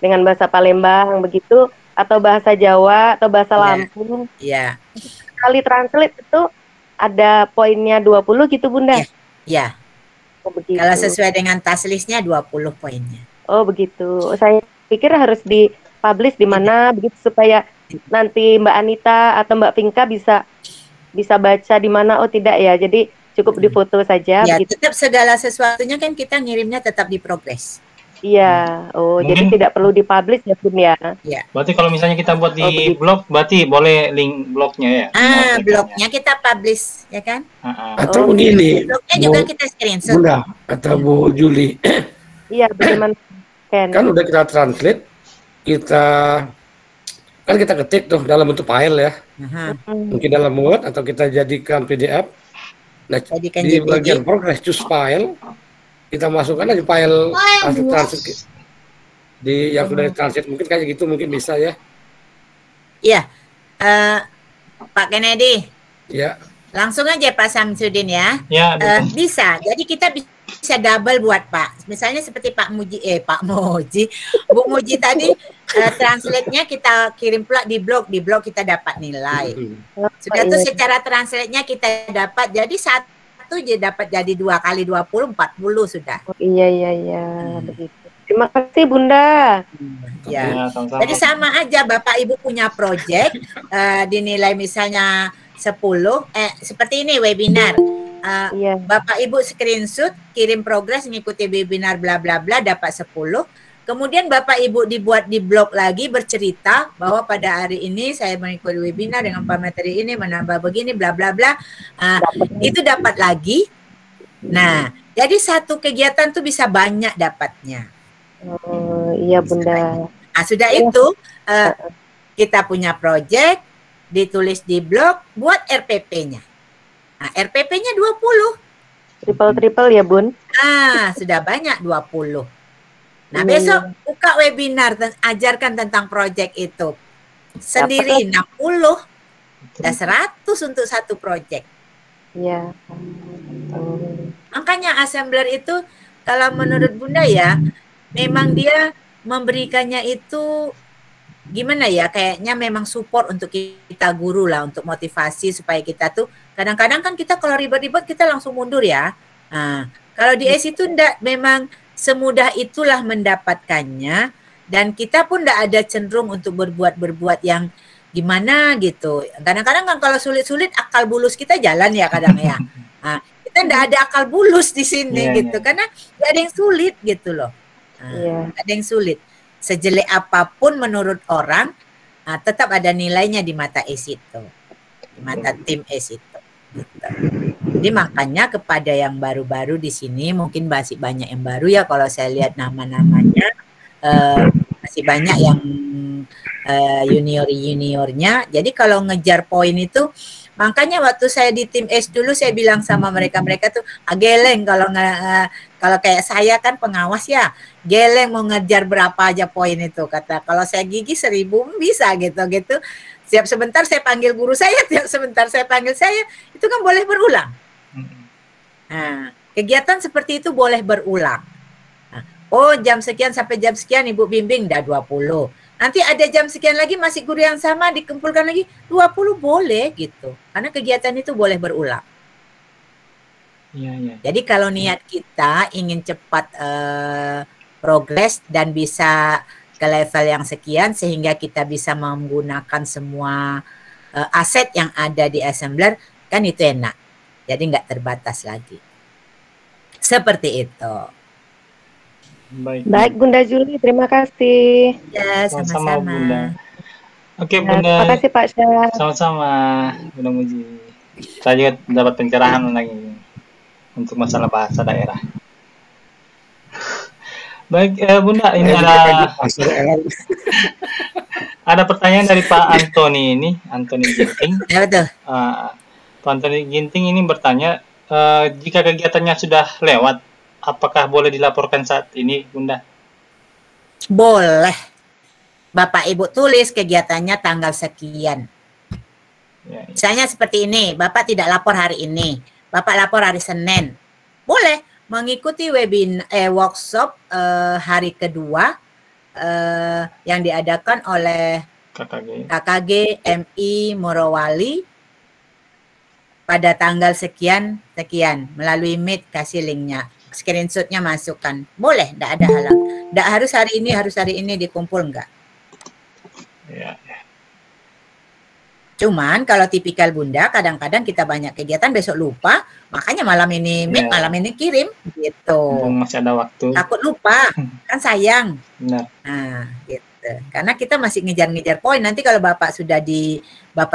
dengan bahasa Palembang begitu. atau bahasa Jawa atau bahasa Iya. Lampung. Iya. Kali translate itu ada poinnya 20 gitu Bunda. Iya. Iya. Oh, begitu. Kalau sesuai dengan task list-nya 20 poinnya. Oh begitu. Saya pikir harus dipublish di mana begitu supaya nanti Mbak Anita atau Mbak Pinka bisa baca di mana. Oh tidak ya. Jadi cukup difoto saja. Ya, Begitu. tetap segala sesuatunya kan kita ngirimnya tetap di progress. Iya. Oh jadi Mungkin- tidak perlu dipublish ya Bun ya. Berarti kalau misalnya kita buat Oh, di begitu. blog, berarti boleh link blognya ya? Blognya kita publish, ya kan? Atau Oh, begini, Blognya Bu juga kita screenshot. Bunda atau Bu Juli, Iya bagaimana Ken? kan udah kita translate, kan kita ketik tuh dalam bentuk file ya, Aha. mungkin dalam Word atau kita jadikan PDF. Nah, Jadikan di JPG. bagian progress choose file, kita masukkan aja file hasil translate di yang sudah ditranslate, mungkin kayak gitu mungkin bisa ya. Iya. Pak Kennedy, Ya, langsung aja Pak Samsudin ya. Ya, betul. Bisa. Jadi kita bisa double buat Pak. Misalnya seperti Pak Muji, Bu Muji tadi translate-nya kita kirim pula di blog kita dapat nilai. Sudah tuh secara translate-nya kita dapat jadi satu dapat jadi 2 kali 20 40 sudah. Oh, iya begitu. Terima kasih Bunda. Ya. Ya, sama-sama. Jadi sama aja Bapak Ibu punya project dinilai misalnya 10 seperti ini webinar. Iya. Bapak Ibu screenshot, kirim progres ngikuti webinar bla bla bla dapat 10. Kemudian Bapak Ibu dibuat di blog lagi bercerita bahwa pada hari ini saya mengikuti webinar dengan materi ini menambah begini bla bla bla. Itu dapat lagi. Nah, jadi satu kegiatan tuh bisa banyak dapatnya. Oh, iya Bunda. Nah, sudah itu kita punya project ditulis di blog buat RPP-nya. Nah, RPP-nya 20. Triple ya Bun. Sudah banyak 20. Nah, Iya, besok buka webinar ajarkan tentang project itu. Sendiri 60. Dan 100 untuk satu project. Iya. Makanya assembler itu kalau menurut Bunda ya, memang dia memberikannya itu gimana ya, kayaknya memang support untuk kita guru lah, untuk motivasi supaya kita tuh kadang-kadang kan kita kalau ribet-ribet kita langsung mundur ya. Nah, kalau di ACE itu enggak, memang semudah itulah mendapatkannya dan kita pun enggak ada cenderung untuk berbuat yang gimana gitu. Kadang-kadang kan kalau sulit-sulit akal bulus kita jalan ya kadang ya. Nah, kita enggak ada akal bulus di sini gitu karena enggak ada yang sulit gitu loh. Ada yang sulit. Sejelek apapun menurut orang, tetap ada nilainya di mata ACE itu, di mata tim ACE itu. Gitu. Jadi makanya kepada yang baru-baru di sini, mungkin masih banyak yang baru ya kalau saya lihat nama-namanya, masih banyak yang junior-juniornya. Jadi kalau ngejar poin itu, makanya waktu saya di tim ACE dulu saya bilang sama mereka tuh geleng kalau kayak saya kan pengawas ya, geleng mau ngejar berapa aja poin itu, kata kalau saya gigi 1000 bisa gitu. Siap sebentar saya panggil guru saya, tiap sebentar saya panggil saya, itu kan boleh berulang. Nah, kegiatan seperti itu boleh berulang. Nah, jam sekian sampai jam sekian Ibu bimbing udah 20. Nanti ada jam sekian lagi masih guru yang sama dikumpulkan lagi 20 boleh gitu. Karena kegiatan itu boleh berulang. Iya. Jadi kalau niat kita ingin cepat progres dan bisa ke level yang sekian sehingga kita bisa menggunakan semua aset yang ada di assembler, kan itu enak. Jadi nggak terbatas lagi. Seperti itu. Baik Bunda Juli, terima kasih. Ya, Sama-sama, sama-sama. Bunda. Oke, Terima Bunda. kasih Pak Syah. Sama-sama, Bunda Muji. Saya juga dapat pencerahan lagi untuk masalah bahasa daerah. Baik, Bunda, ini ada pertanyaan dari Pak Antoni ini, Antoni Ginting. Ya betul. Pak Antoni Ginting ini bertanya, jika kegiatannya sudah lewat, apakah boleh dilaporkan saat ini, Bunda? Boleh. Bapak Ibu tulis kegiatannya tanggal sekian. Ya. Misalnya seperti ini, Bapak tidak lapor hari ini, Bapak lapor hari Senin. Boleh mengikuti workshop hari kedua yang diadakan oleh KKG MI Morowali pada tanggal sekian melalui Meet, kasih linknya, screenshotnya masukkan, boleh, tidak ada halang, tidak harus hari ini dikumpul, enggak. Ya. Cuman kalau tipikal Bunda, kadang-kadang kita banyak kegiatan, besok lupa, makanya malam ini Meet, malam ini kirim, gitu. Masih ada waktu. Takut lupa, kan sayang. Benar. Nah, gitu. Karena kita masih ngejar-ngejar poin. Nanti kalau Bapak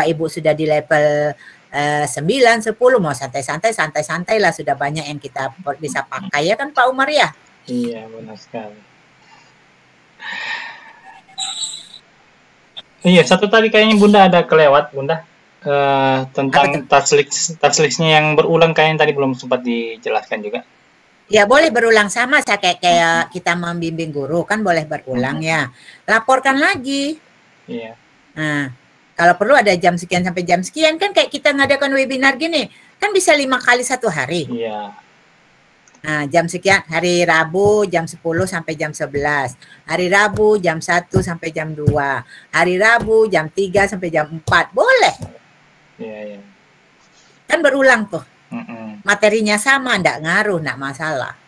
Ibu sudah di level 9, 10, mau santai-santai lah, sudah banyak yang kita bisa pakai, ya kan Pak Umar ya? Iya, benar sekali. Iya, satu tadi kayaknya Bunda ada kelewat, Bunda. Tentang touch-listnya yang berulang, kayaknya tadi belum sempat dijelaskan juga. Ya boleh berulang, sama kayak kita membimbing guru, kan boleh berulang ya. Laporkan lagi. Iya. Nah, kalau perlu ada jam sekian sampai jam sekian, kan kayak kita ngadakan webinar gini, kan bisa 5 kali 1 hari. Iya. Nah, jam sekian, hari Rabu jam 10 sampai jam 11. Hari Rabu jam 1 sampai jam 2. Hari Rabu jam 3 sampai jam 4. Boleh. Iya, iya. Kan berulang tuh. Materinya sama, enggak ngaruh, enggak masalah.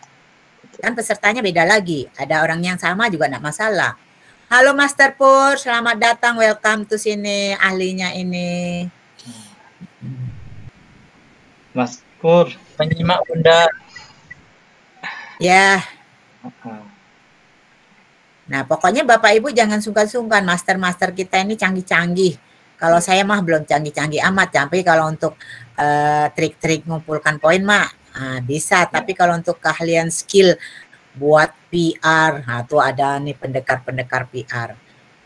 Kan pesertanya beda lagi. Ada orang yang sama juga enggak masalah. Halo Master Pur, selamat datang, welcome to sini, ahlinya ini. Mas Pur, menyimak Bunda. Ya. Nah, pokoknya Bapak Ibu jangan sungkan-sungkan, master-master kita ini canggih-canggih. Kalau saya mah belum canggih-canggih amat, tapi kalau untuk trik-trik ngumpulkan poin mah bisa. Tapi kalau untuk keahlian skill buat PR, nah tuh ada nih pendekar-pendekar PR.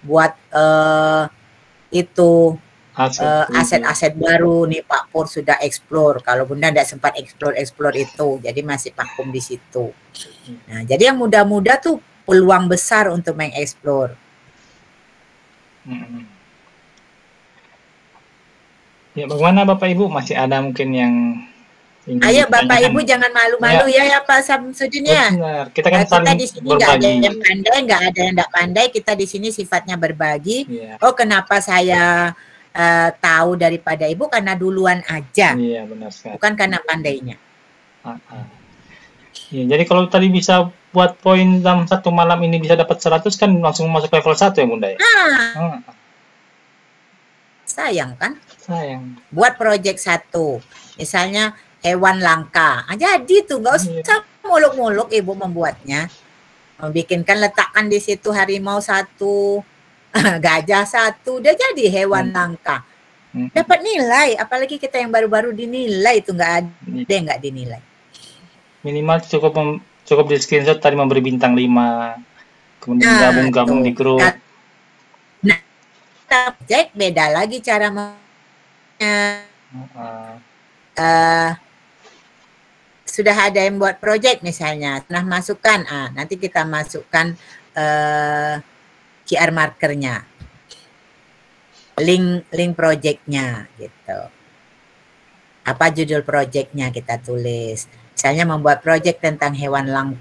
Buat aset-aset baru nih Pak Pur sudah explore. Kalau Bunda tidak sempat explore itu, jadi masih vakum di situ. Nah, jadi yang muda-muda tuh peluang besar untuk mengeksplor. Ya, bagaimana Bapak Ibu, masih ada mungkin yang ayo Bapak Ibu jangan malu-malu ya Pak Samsudin ya. Benar. Kita kan kita di sini nggak ada yang pandai, nggak ada yang tidak pandai. Kita di sini sifatnya berbagi. Oh, kenapa saya tahu daripada Ibu karena duluan aja. Iya, benar sekali. Bukan karena pandainya. Ya, jadi kalau tadi bisa buat poin dalam 1 malam ini bisa dapat 100 kan langsung masuk level 1 ya Bunda ya? Sayang kan? Sayang. Buat project 1, misalnya hewan langka. Jadi tuh nggak usah muluk-muluk Ibu membuatnya. Membikinkan, letakkan di situ harimau 1, gajah 1, udah jadi hewan langka. Dapat nilai, apalagi kita yang baru-baru dinilai itu nggak ada yang nggak dinilai. Minimal cukup di screenshot tadi memberi bintang 5, kemudian gabung-gabung di grup. Nah, project beda lagi cara sudah ada yang buat project misalnya, nah masukkan, nanti kita masukkan QR markernya, link projectnya gitu. Apa judul projectnya kita tulis. Misalnya membuat project tentang hewan langka.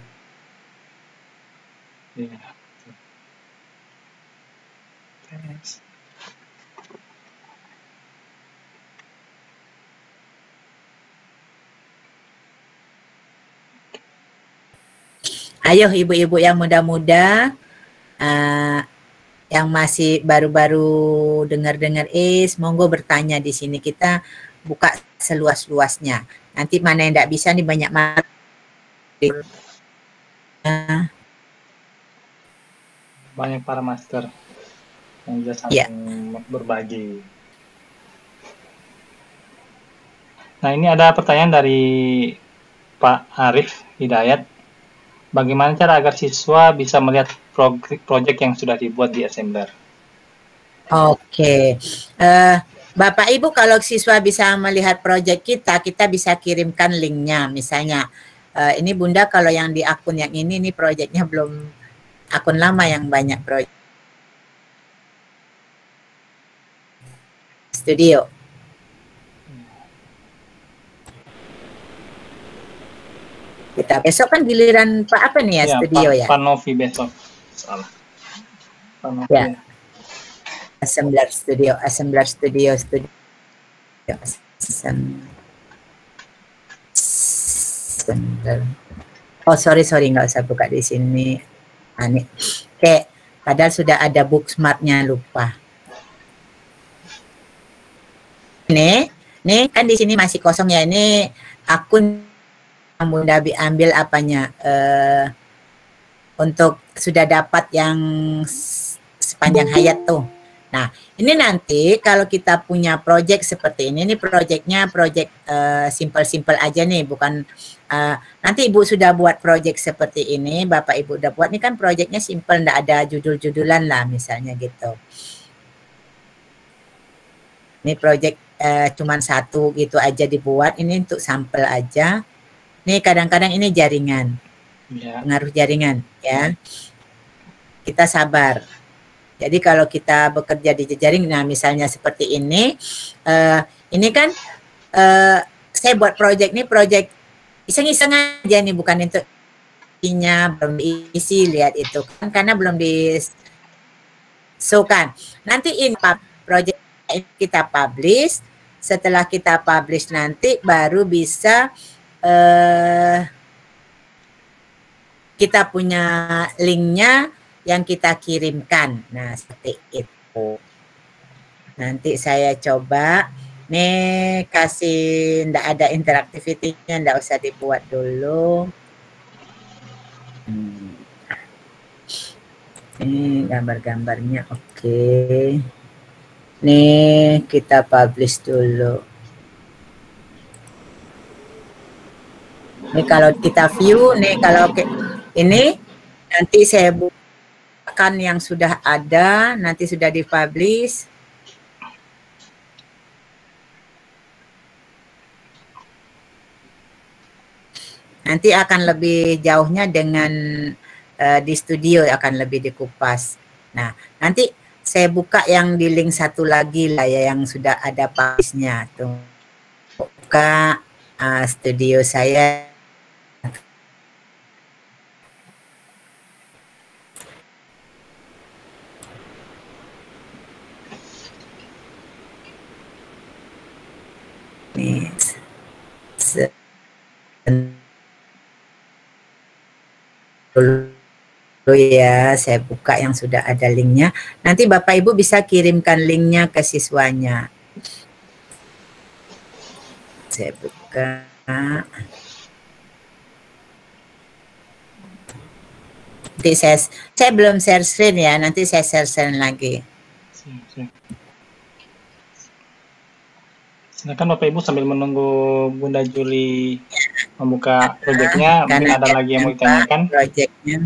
Ayo ibu-ibu yang muda-muda, yang masih baru-baru dengar-dengar monggo bertanya di sini, kita buka seluas-luasnya. Nanti mana yang tidak bisa nih banyak banyak para master yang bisa saling berbagi. Nah, ini ada pertanyaan dari Pak Arif Hidayat. Bagaimana cara agar siswa bisa melihat proyek yang sudah dibuat di Assembler? Oke. Bapak Ibu, kalau siswa bisa melihat proyek kita bisa kirimkan linknya. Misalnya, ini Bunda kalau yang di akun yang ini proyeknya belum, akun lama yang banyak proyek. Studio. Kita besok kan giliran Pak apa nih ya, studio ya? Pak Novi besok. Salah. Pak Novi. Ya. Assembler Studio, Assembler. Oh sorry nggak usah buka di sini. Nih, oke, padahal sudah ada bookmarknya, lupa. Nih kan di sini masih kosong ya, ini akun yang Bunda ambil apanya, untuk sudah dapat yang sepanjang hayat tuh. Nah, ini nanti kalau kita punya project seperti ini projectnya simple-simple aja nih, bukan nanti Ibu sudah buat project seperti ini, Bapak Ibu udah buat, ini kan projectnya simple, enggak ada judul-judulan lah misalnya gitu. Ini project cuman satu gitu aja dibuat, ini untuk sampel aja. Ini kadang-kadang ini jaringan, pengaruh jaringan ya. Kita sabar. Jadi kalau kita bekerja di jejaring, nah misalnya seperti ini kan saya buat project iseng-iseng aja nih, bukan untuk isinya belum diisi, lihat itu kan karena belum kan. Nanti ini project kita publish, setelah kita publish nanti baru bisa kita punya linknya yang kita kirimkan. Nah, seperti itu. Nanti saya coba. Nih, kasih, ndak ada interaktivitinya, ndak usah dibuat dulu. Ini gambar-gambarnya, oke. Nih, kita publish dulu. Ini kalau kita view, nih kalau ini nanti saya bukakan yang sudah ada, nanti sudah dipublish. Nanti akan lebih jauhnya dengan di studio akan lebih dikupas. Nah, nanti saya buka yang di link satu lagi lah ya, yang sudah ada publishnya tuh. Buka studio saya. Nih, dulu ya, saya buka yang sudah ada linknya. Nanti Bapak Ibu bisa kirimkan linknya ke siswanya. Saya buka. Nanti saya belum share screen ya, nanti saya share screen lagi. Silakan Bapak Ibu sambil menunggu Bunda Juli membuka proyeknya, mungkin ada lagi yang mau ditanyakan. Proyeknya.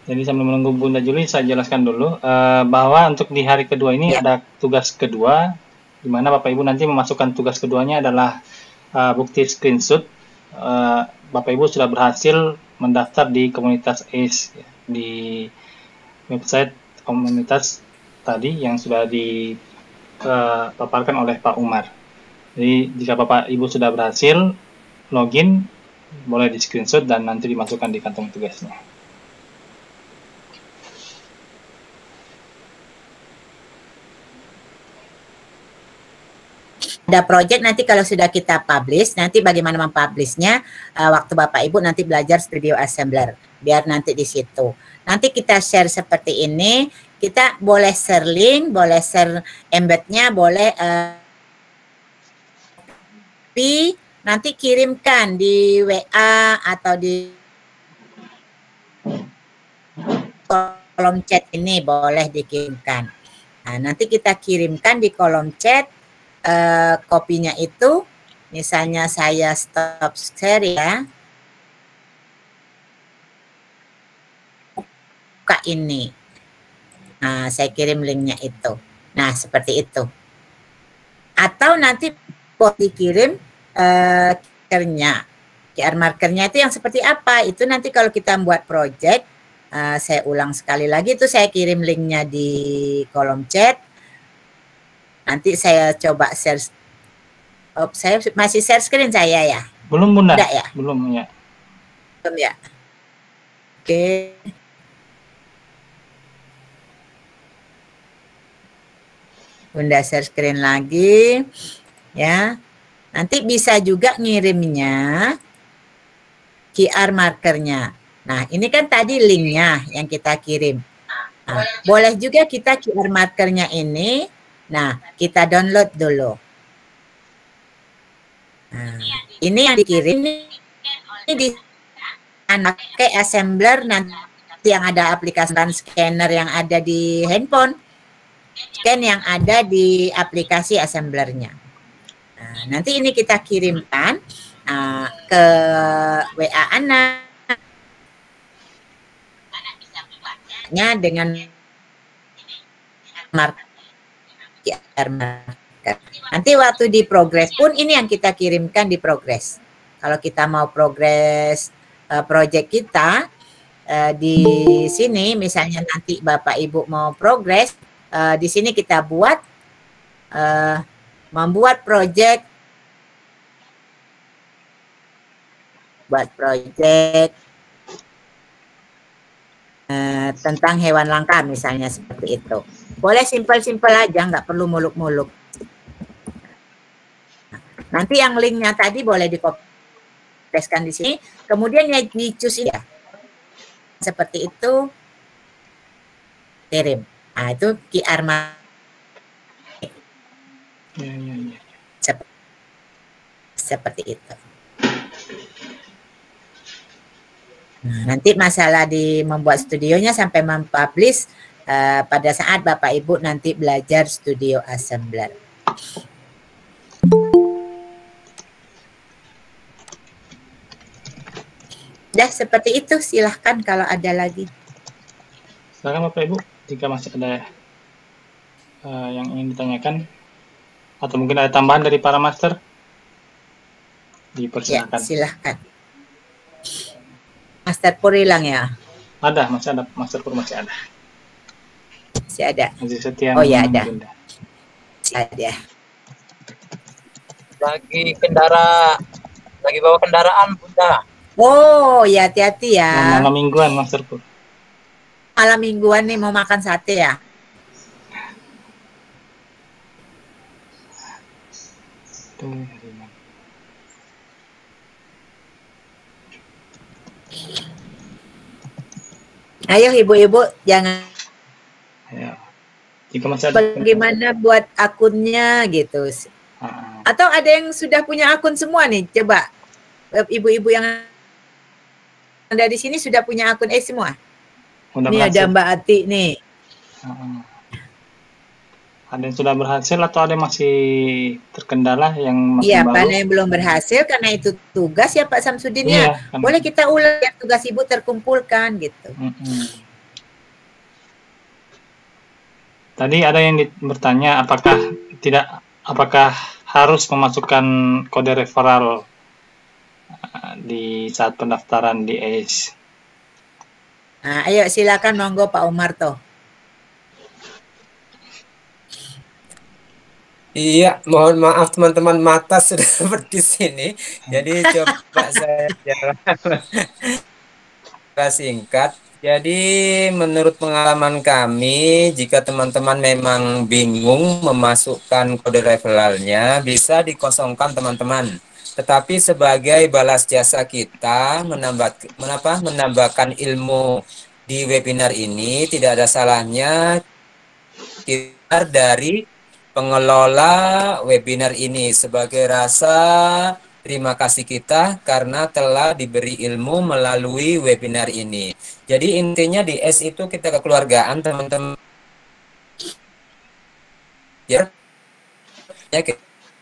Jadi sambil menunggu Bunda Juli, saya jelaskan dulu bahwa untuk di hari kedua ini ada tugas kedua, di mana Bapak Ibu nanti memasukkan tugas keduanya adalah bukti screenshot. Bapak Ibu sudah berhasil mendaftar di komunitas ACE di website komunitas tadi yang sudah dipaparkan oleh Pak Umar. Jadi jika Bapak Ibu sudah berhasil login, boleh di screenshot dan nanti dimasukkan di kantong tugasnya. Ada project nanti kalau sudah kita publish, nanti bagaimana mempublishnya, waktu Bapak Ibu nanti belajar Studio Assembler, biar nanti di situ. Nanti kita share seperti ini, kita boleh share link, boleh share embednya, boleh tapi nanti kirimkan di WA atau di kolom chat ini boleh dikirimkan. Nah, nanti kita kirimkan di kolom chat kopinya itu, misalnya saya stop share ya. Buka ini. Nah, saya kirim linknya itu. Nah, seperti itu. Atau nanti boleh dikirim QR markernya itu yang seperti apa? Itu nanti kalau kita membuat project, saya ulang sekali lagi, itu saya kirim linknya di kolom chat. Nanti saya coba share. Saya masih share screen saya ya? Belum Bunda? Tidak ya? Belum ya. Belum ya? Oke. Bunda share screen lagi. Ya. Nanti bisa juga ngirimnya QR markernya. Nah, ini kan tadi linknya yang kita kirim. Nah, boleh juga kita QR markernya ini. Nah, kita download dulu. Nah, ini yang dikirim ini di pakai assembler nanti yang ada aplikasi dan scanner yang ada di handphone, scan yang ada di aplikasi assemblernya. Nah, nanti ini kita kirimkan ke WA anak dengan marker. Nanti waktu di progres pun ini yang kita kirimkan di progres. Kalau kita mau progres project kita di sini, misalnya nanti Bapak Ibu mau progres, di sini kita buat membuat project tentang hewan langka misalnya seperti itu. Boleh simpel-simpel aja, nggak perlu muluk-muluk. Nanti yang linknya tadi boleh dikopikan di sini, kemudian ya di-choose ya. Seperti itu, kirim. Nah, itu QR seperti itu. Nah, nanti masalah di membuat studionya sampai mempublish pada saat Bapak Ibu nanti belajar studio assembler. Dah seperti itu, silahkan kalau ada lagi. Silakan Bapak Ibu, jika masih ada yang ingin ditanyakan atau mungkin ada tambahan dari para master, dipersilakan. Ya, silahkan. Master Pur hilang ya? Ada, masih ada. Master Pur masih ada. Masih ada? Masih setia. Oh ya ada. Ada. Lagi bawa kendaraan Bunda. Oh ya, hati-hati ya. Malam mingguan Master Pur. Malam mingguan nih mau makan sate ya? Ayo ibu-ibu jangan. Ya. Jika masih ada Bagaimana buat akunnya gitu. Atau ada yang sudah punya akun semua nih? Coba ibu-ibu yang ada di sini sudah punya akun semua. Ini ada Mbak Ati nih. Ada yang sudah berhasil atau ada yang masih terkendala yang masih Iya, baru? mana yang belum berhasil karena itu tugas ya Pak Samsudin ya. Boleh kita ulang ya, tugas Ibu terkumpulkan gitu. Tadi ada yang bertanya apakah harus memasukkan kode referral di saat pendaftaran di ACE. Nah, ayo silakan monggo Pak Umarto. Iya, mohon maaf teman-teman, mata sudah seperti sini. Jadi coba saya singkat. Jadi menurut pengalaman kami, jika teman-teman memang bingung memasukkan kode referralnya, bisa dikosongkan teman-teman. Tetapi sebagai balas jasa kita menambahkan ilmu di webinar ini, tidak ada salahnya kita dari pengelola webinar ini sebagai rasa terima kasih kita karena telah diberi ilmu melalui webinar ini. Jadi intinya di S itu kita kekeluargaan teman-teman. Ya,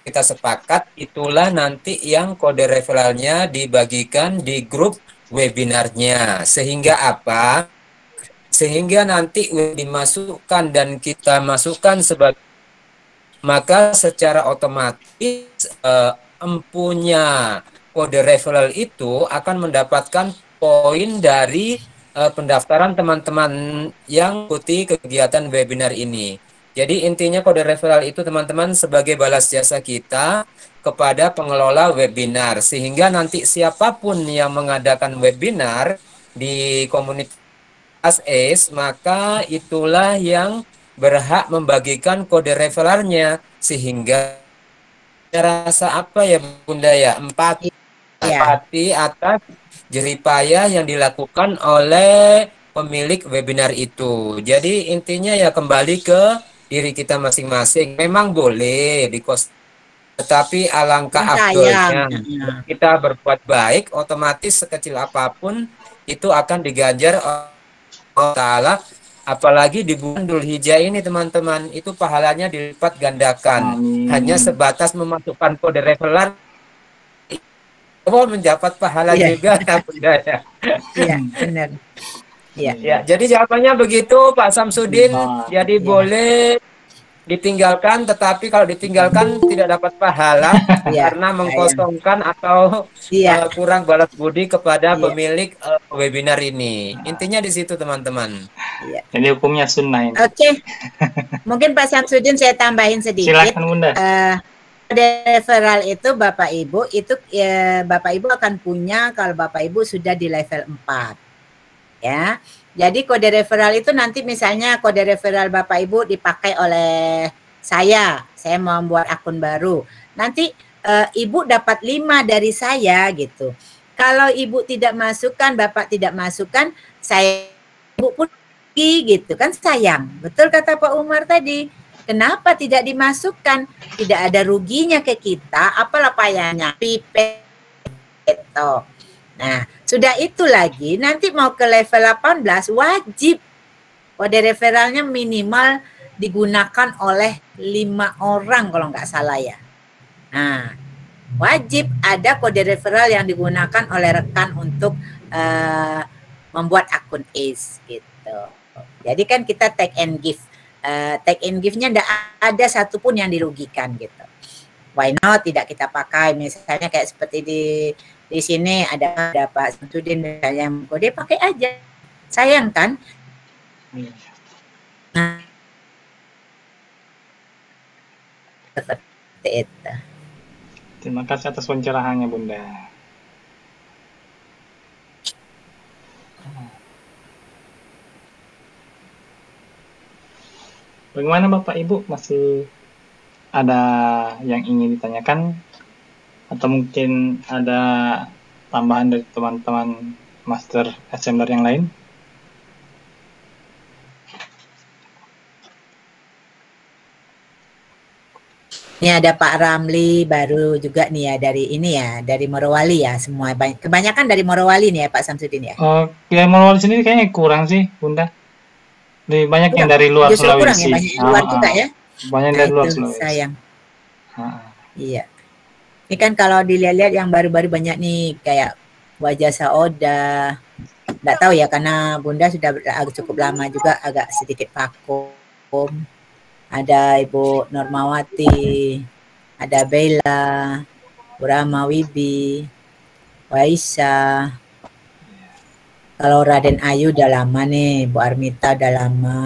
kita sepakat itulah nanti yang kode referralnya dibagikan di grup webinarnya. Sehingga apa? Sehingga nanti dimasukkan dan kita masukkan sebagai, maka secara otomatis empunya kode referral itu akan mendapatkan poin dari pendaftaran teman-teman yang ikuti kegiatan webinar ini. Jadi intinya kode referral itu teman-teman sebagai balas jasa kita kepada pengelola webinar, sehingga nanti siapapun yang mengadakan webinar di komunitas ACE, maka itulah yang berhak membagikan kode referralnya, sehingga rasa apa ya Bunda ya, empati atas jeripayah yang dilakukan oleh pemilik webinar itu. Jadi intinya ya kembali ke diri kita masing-masing. Memang boleh tetapi alangkah afdolnya kita berbuat baik, otomatis sekecil apapun itu akan diganjar Allah Ta'ala. Apalagi di bulan Dzulhijjah ini teman-teman, itu pahalanya dilipat gandakan. Hanya sebatas memasukkan kode referral mendapat pahala juga ya Bunda ya. Iya, benar. Iya. Ya, jadi jawabannya begitu Pak Samsudin. Jadi boleh ditinggalkan, tetapi kalau ditinggalkan tidak dapat pahala karena mengkosongkan atau kurang balas budi kepada pemilik webinar ini. Intinya di situ teman-teman. Jadi hukumnya sunnah ini. Oke. Mungkin Pak Samsudin saya tambahin sedikit. Silakan Bunda. Kode referral itu Bapak Ibu itu Bapak Ibu akan punya kalau Bapak Ibu sudah di level 4. Ya. Jadi kode referral itu nanti misalnya kode referral Bapak Ibu dipakai oleh saya mau membuat akun baru. Nanti Ibu dapat 5 dari saya gitu. Kalau Ibu tidak masukkan, Bapak tidak masukkan, Ibu pun pergi gitu kan, sayang. Betul kata Pak Umar tadi. Kenapa tidak dimasukkan? Tidak ada ruginya ke kita, apalah payahnya. Pipet itu. Nah, sudah itu lagi, nanti mau ke level 18 wajib kode referralnya minimal digunakan oleh 5 orang kalau nggak salah ya. Nah, wajib ada kode referral yang digunakan oleh rekan untuk membuat akun ACE gitu. Jadi kan kita take and give. Take and give-nya nggak ada satupun yang dirugikan gitu. Why not tidak kita pakai, misalnya kayak seperti di sini ada Pak Samsudin yang kode, pakai aja, sayang kan? Nah, seperti itu. Terima kasih atas pencerahannya Bunda. Bagaimana Bapak Ibu, masih ada yang ingin ditanyakan? Atau mungkin ada tambahan dari teman-teman master assembler yang lain? Ini ada Pak Ramli baru juga nih ya, dari ini ya, dari Morowali ya semua. Kebanyakan dari Morowali nih ya Pak Samsudin ya. Ya Morowali sendiri kayaknya kurang sih Bunda. Lebih banyak yang dari luar Sulawesi. Kurang ya, banyak yang luar juga ya. Banyak dari luar Sulawesi. Sayang. Iya. Ini kan kalau dilihat-lihat yang baru-baru banyak nih kayak Wajah Saoda. Nggak tahu ya karena Bunda sudah cukup lama juga, agak sedikit vakum. Ada Ibu Normawati, ada Bella, Burama Wibi, Waisa. Kalau Raden Ayu udah lama nih, Bu Armita udah lama.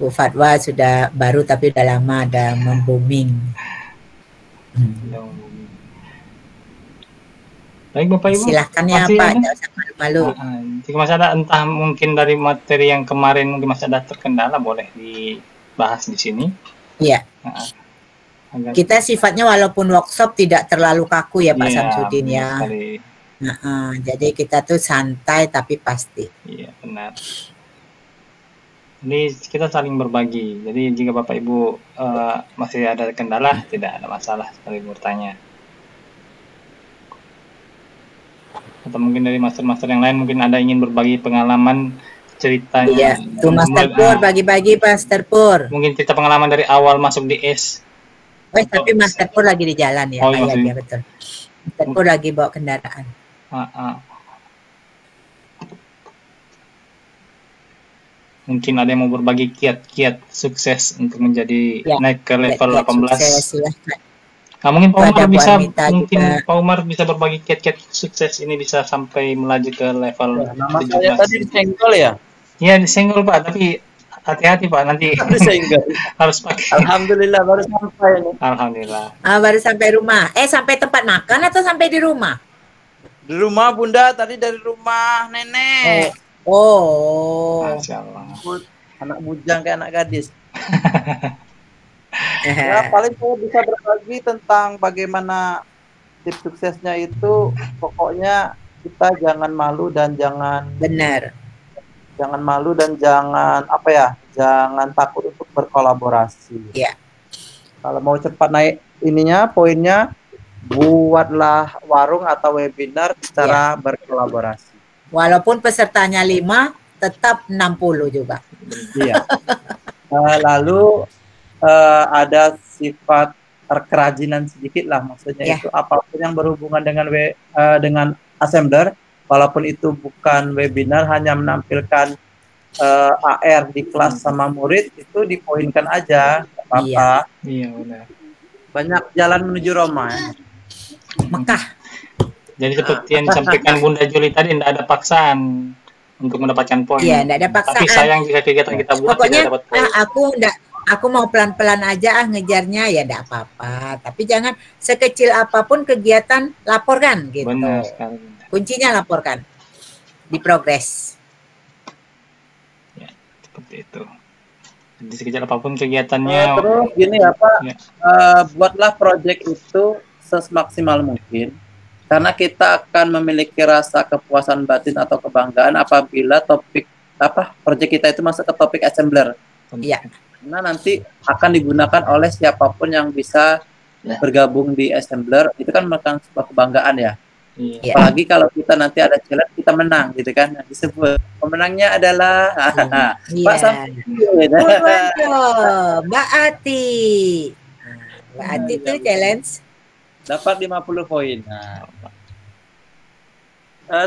Bu Fatwa sudah baru tapi udah lama, ada membooming. Baik Bapak Ibu. Silahkan ya Pak, jangan usah malu-malu. Jika masih ada, entah mungkin dari materi yang kemarin mungkin masih ada terkendala, boleh dibahas di sini. Iya. Kita sifatnya walaupun workshop tidak terlalu kaku ya Pak Samsudin ya. Jadi kita tuh santai tapi pasti. Iya benar. Ini kita saling berbagi. Jadi jika Bapak Ibu masih ada kendala, tidak ada masalah saling bertanya. Atau mungkin dari master-master yang lain mungkin ada ingin berbagi pengalaman ceritanya. Iya, tuh Master Pur bagi-bagi Master Pur. Mungkin cerita pengalaman dari awal masuk di S. Tapi Master Pur lagi di jalan ya. Iya betul. Master Pur lagi bawa kendaraan. Mungkin ada yang mau berbagi kiat-kiat sukses untuk menjadi naik ke level 18. Nah, mungkin Pak Umar bisa berbagi kiat-kiat sukses ini bisa sampai melaju ke level 17. Saya tadi disenggol ya? Iya disenggol Pak, tapi hati-hati Pak nanti harus pakai. Alhamdulillah baru sampai ini. Alhamdulillah. Baru sampai rumah. Sampai tempat makan atau sampai di rumah? Di rumah Bunda, tadi dari rumah nenek. Oh. Masya Allah. Anak bujang kayak anak gadis. Ya, paling saya bisa berbagi tentang bagaimana tips suksesnya itu. Pokoknya kita jangan malu dan jangan malu dan jangan jangan takut untuk berkolaborasi. Iya. Kalau mau cepat naik poinnya, buatlah warung atau webinar secara berkolaborasi. Walaupun pesertanya 5, tetap 60 juga. Iya. Lalu ada sifat kerajinan sedikit lah, maksudnya itu apapun yang berhubungan dengan assembler, walaupun itu bukan webinar, hanya menampilkan AR di kelas sama murid, itu dipoinkan aja, nggak apa-apa. Iya, benar. Banyak jalan menuju Roma ya. Mekah. Jadi seperti yang disampaikan Bunda Juli tadi, tidak ada paksaan untuk mendapatkan poin. Iya, tidak ada paksaan. Tapi sayang jika kegiatan kita buat pokoknya, tidak dapat poin. Aku mau pelan-pelan aja ngejarnya, ya tidak apa-apa. Tapi jangan sekecil apapun kegiatan laporkan gitu. Benar sekali. Kuncinya laporkan di progres. Ya, seperti itu. Jadi sekecil apapun kegiatannya. Terus gini ya Pak, buatlah proyek itu semaksimal mungkin. Karena kita akan memiliki rasa kepuasan batin atau kebanggaan apabila proyek kita itu masuk ke topik assembler. Iya. Karena nanti akan digunakan oleh siapapun yang bisa bergabung di assembler, itu kan merupakan sebuah kebanggaan ya. Iya. Apalagi kalau kita nanti ada challenge, kita menang gitu kan. Disebut pemenangnya adalah Pak Samsudin. Mbak Ati. Mbak Ati itu challenge dapat 50 poin.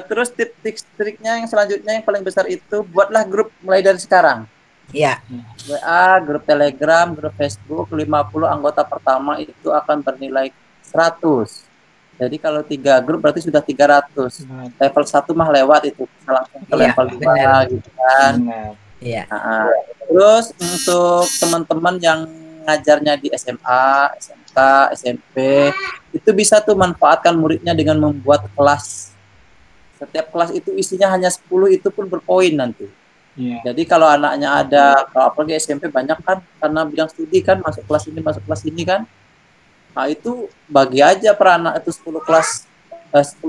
Terus tips-triknya yang selanjutnya yang paling besar itu buatlah grup mulai dari sekarang. Iya. WA, grup Telegram, grup Facebook, 50 anggota pertama itu akan bernilai 100. Jadi kalau 3 grup berarti sudah 300. Level 1 mah lewat itu, bisa langsung ke level 2 gitu kan. Iya. Terus untuk teman-teman yang ngajarnya di SMA, SMK, SMP, itu bisa tuh manfaatkan muridnya dengan membuat kelas. Setiap kelas itu isinya hanya 10, itu pun berpoin nanti. Jadi kalau anaknya ada, kalau apalagi SMP banyak kan, karena bidang studi kan, masuk kelas ini kan. Nah itu bagi aja per anak itu 10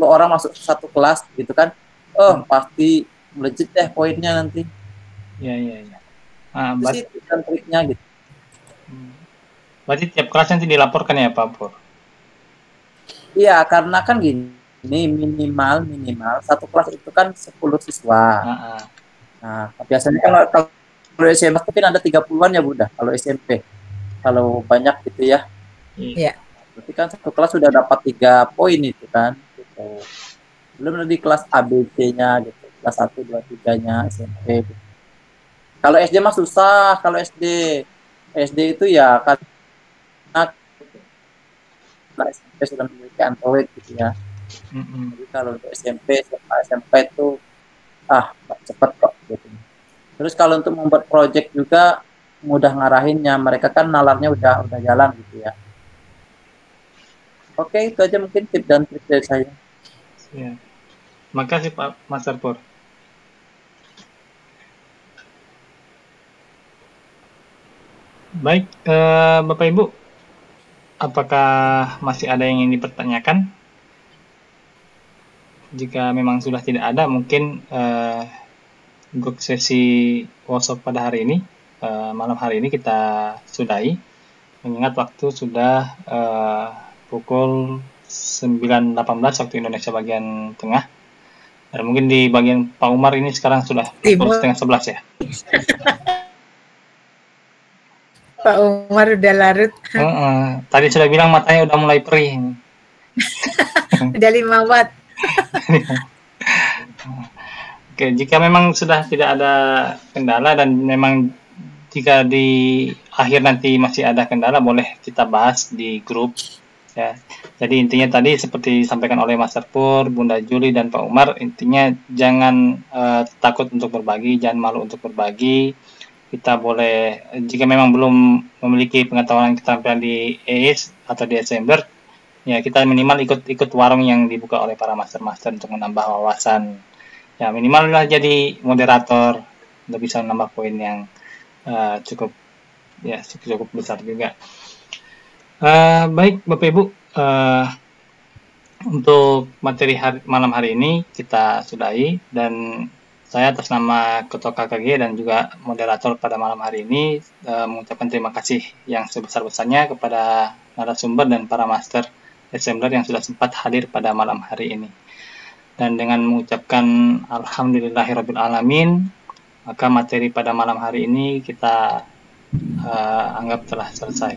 orang masuk satu kelas gitu kan. Pasti melejit deh poinnya nanti. Iya. Itu kan triknya gitu. Berarti tiap kelas nanti dilaporkan ya Pak Pur? Iya, karena kan gini, minimal satu kelas itu kan 10 siswa. Nah, biasanya kalau SMP mungkin ada 30-an ya Bunda, kalau SMP. Kalau banyak gitu ya. Iya. Berarti kan satu kelas sudah dapat 3 poin itu kan. Gitu. Belum di kelas ABC-nya gitu, kelas 1, 2, 3-nya SMP. Gitu. Kalau SD mah susah, kalau SD itu ya karena SMP sudah memiliki Android gitu ya. Jadi kalau untuk SMP, SMK itu cepat kok gitu. Terus kalau untuk membuat project juga mudah ngarahinnya, mereka kan nalarnya udah jalan gitu ya. Oke, itu aja mungkin tips dan trik dari saya. Ya. Makasih Pak Master Pur. Baik, Bapak Ibu, apakah masih ada yang ingin dipertanyakan? Jika memang sudah tidak ada, mungkin untuk sesi workshop pada hari ini, malam hari ini kita sudahi, mengingat waktu sudah pukul 9.18 waktu Indonesia bagian tengah. Dan mungkin di bagian Pak Umar ini sekarang sudah pukul 10:30 ya. Pak Umar udah larut. Tadi sudah bilang matanya udah mulai perih. Udah 5 watt. Oke, jika memang sudah tidak ada kendala dan memang jika di akhir nanti masih ada kendala, boleh kita bahas di grup ya. Jadi intinya tadi seperti disampaikan oleh Master Pur, Bunda Juli dan Pak Umar, intinya jangan takut untuk berbagi, jangan malu untuk berbagi. Kita boleh, jika memang belum memiliki pengetahuan keterampilan di EIS atau di assembler, ya kita minimal ikut warung yang dibuka oleh para master-master untuk menambah wawasan. ya minimal lah jadi moderator untuk bisa nambah poin yang cukup besar juga. Baik Bapak Ibu, untuk materi malam hari ini kita sudahi, dan saya atas nama Ketua KKG dan juga moderator pada malam hari ini mengucapkan terima kasih yang sebesar-besarnya kepada narasumber dan para master assembler yang sudah sempat hadir pada malam hari ini. Dan dengan mengucapkan alhamdulillahirrabbilalamin, maka materi pada malam hari ini kita anggap telah selesai.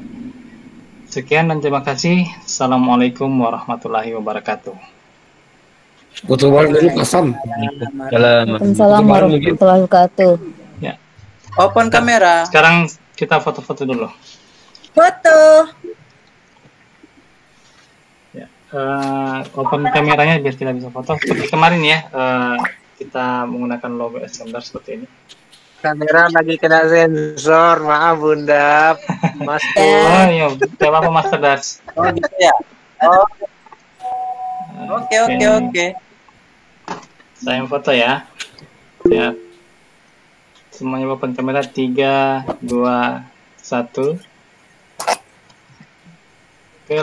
Sekian dan terima kasih. Assalamualaikum warahmatullahi wabarakatuh. Putul balik dulu Asam. Waalaikumsalam warahmatullahi wabarakatuh. Ya. Open kamera. Sekarang kita foto-foto dulu. Foto. Ya. Open kameranya biar kita bisa foto. Seperti kemarin ya, kita menggunakan logo assembler seperti ini. Kamera lagi kena sensor, maaf Bunda. Mas. Oh iya, coba apa Master Das? Oh gitu ya. Oh. Oke. Saya foto ya. Ya. Semuanya open kamera 3, 2, 1. Oke,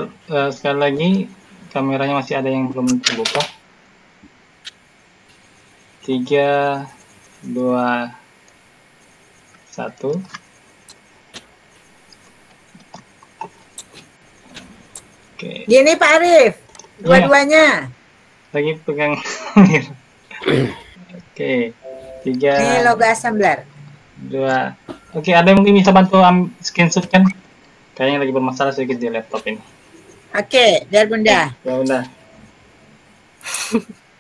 sekali lagi kameranya masih ada yang belum terbuka. 3, 2, 1. Oke. Gini Pak Arif, dua-duanya. Lagi pegang. Oke. 3. Ini logo assembler. 2. Oke, ada yang mungkin bisa bantu screenshot kan? Kayaknya lagi bermasalah sedikit di laptop ini. Oke, biar Bunda. Ya Bunda.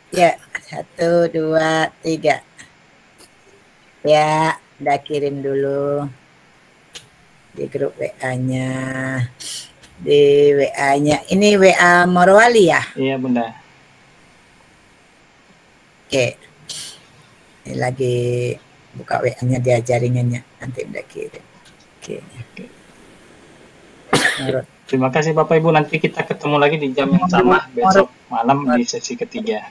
Ya, 1, 2, 3. Ya, udah kirim dulu di grup WA-nya. Di WA-nya. Ini WA Morowali ya? Iya Bunda. Oke. Ini lagi buka WA-nya, dia jaringannya. Nanti udah kirim. Oke. Terima kasih Bapak Ibu. Nanti kita ketemu lagi di jam yang sama besok malam di sesi ketiga.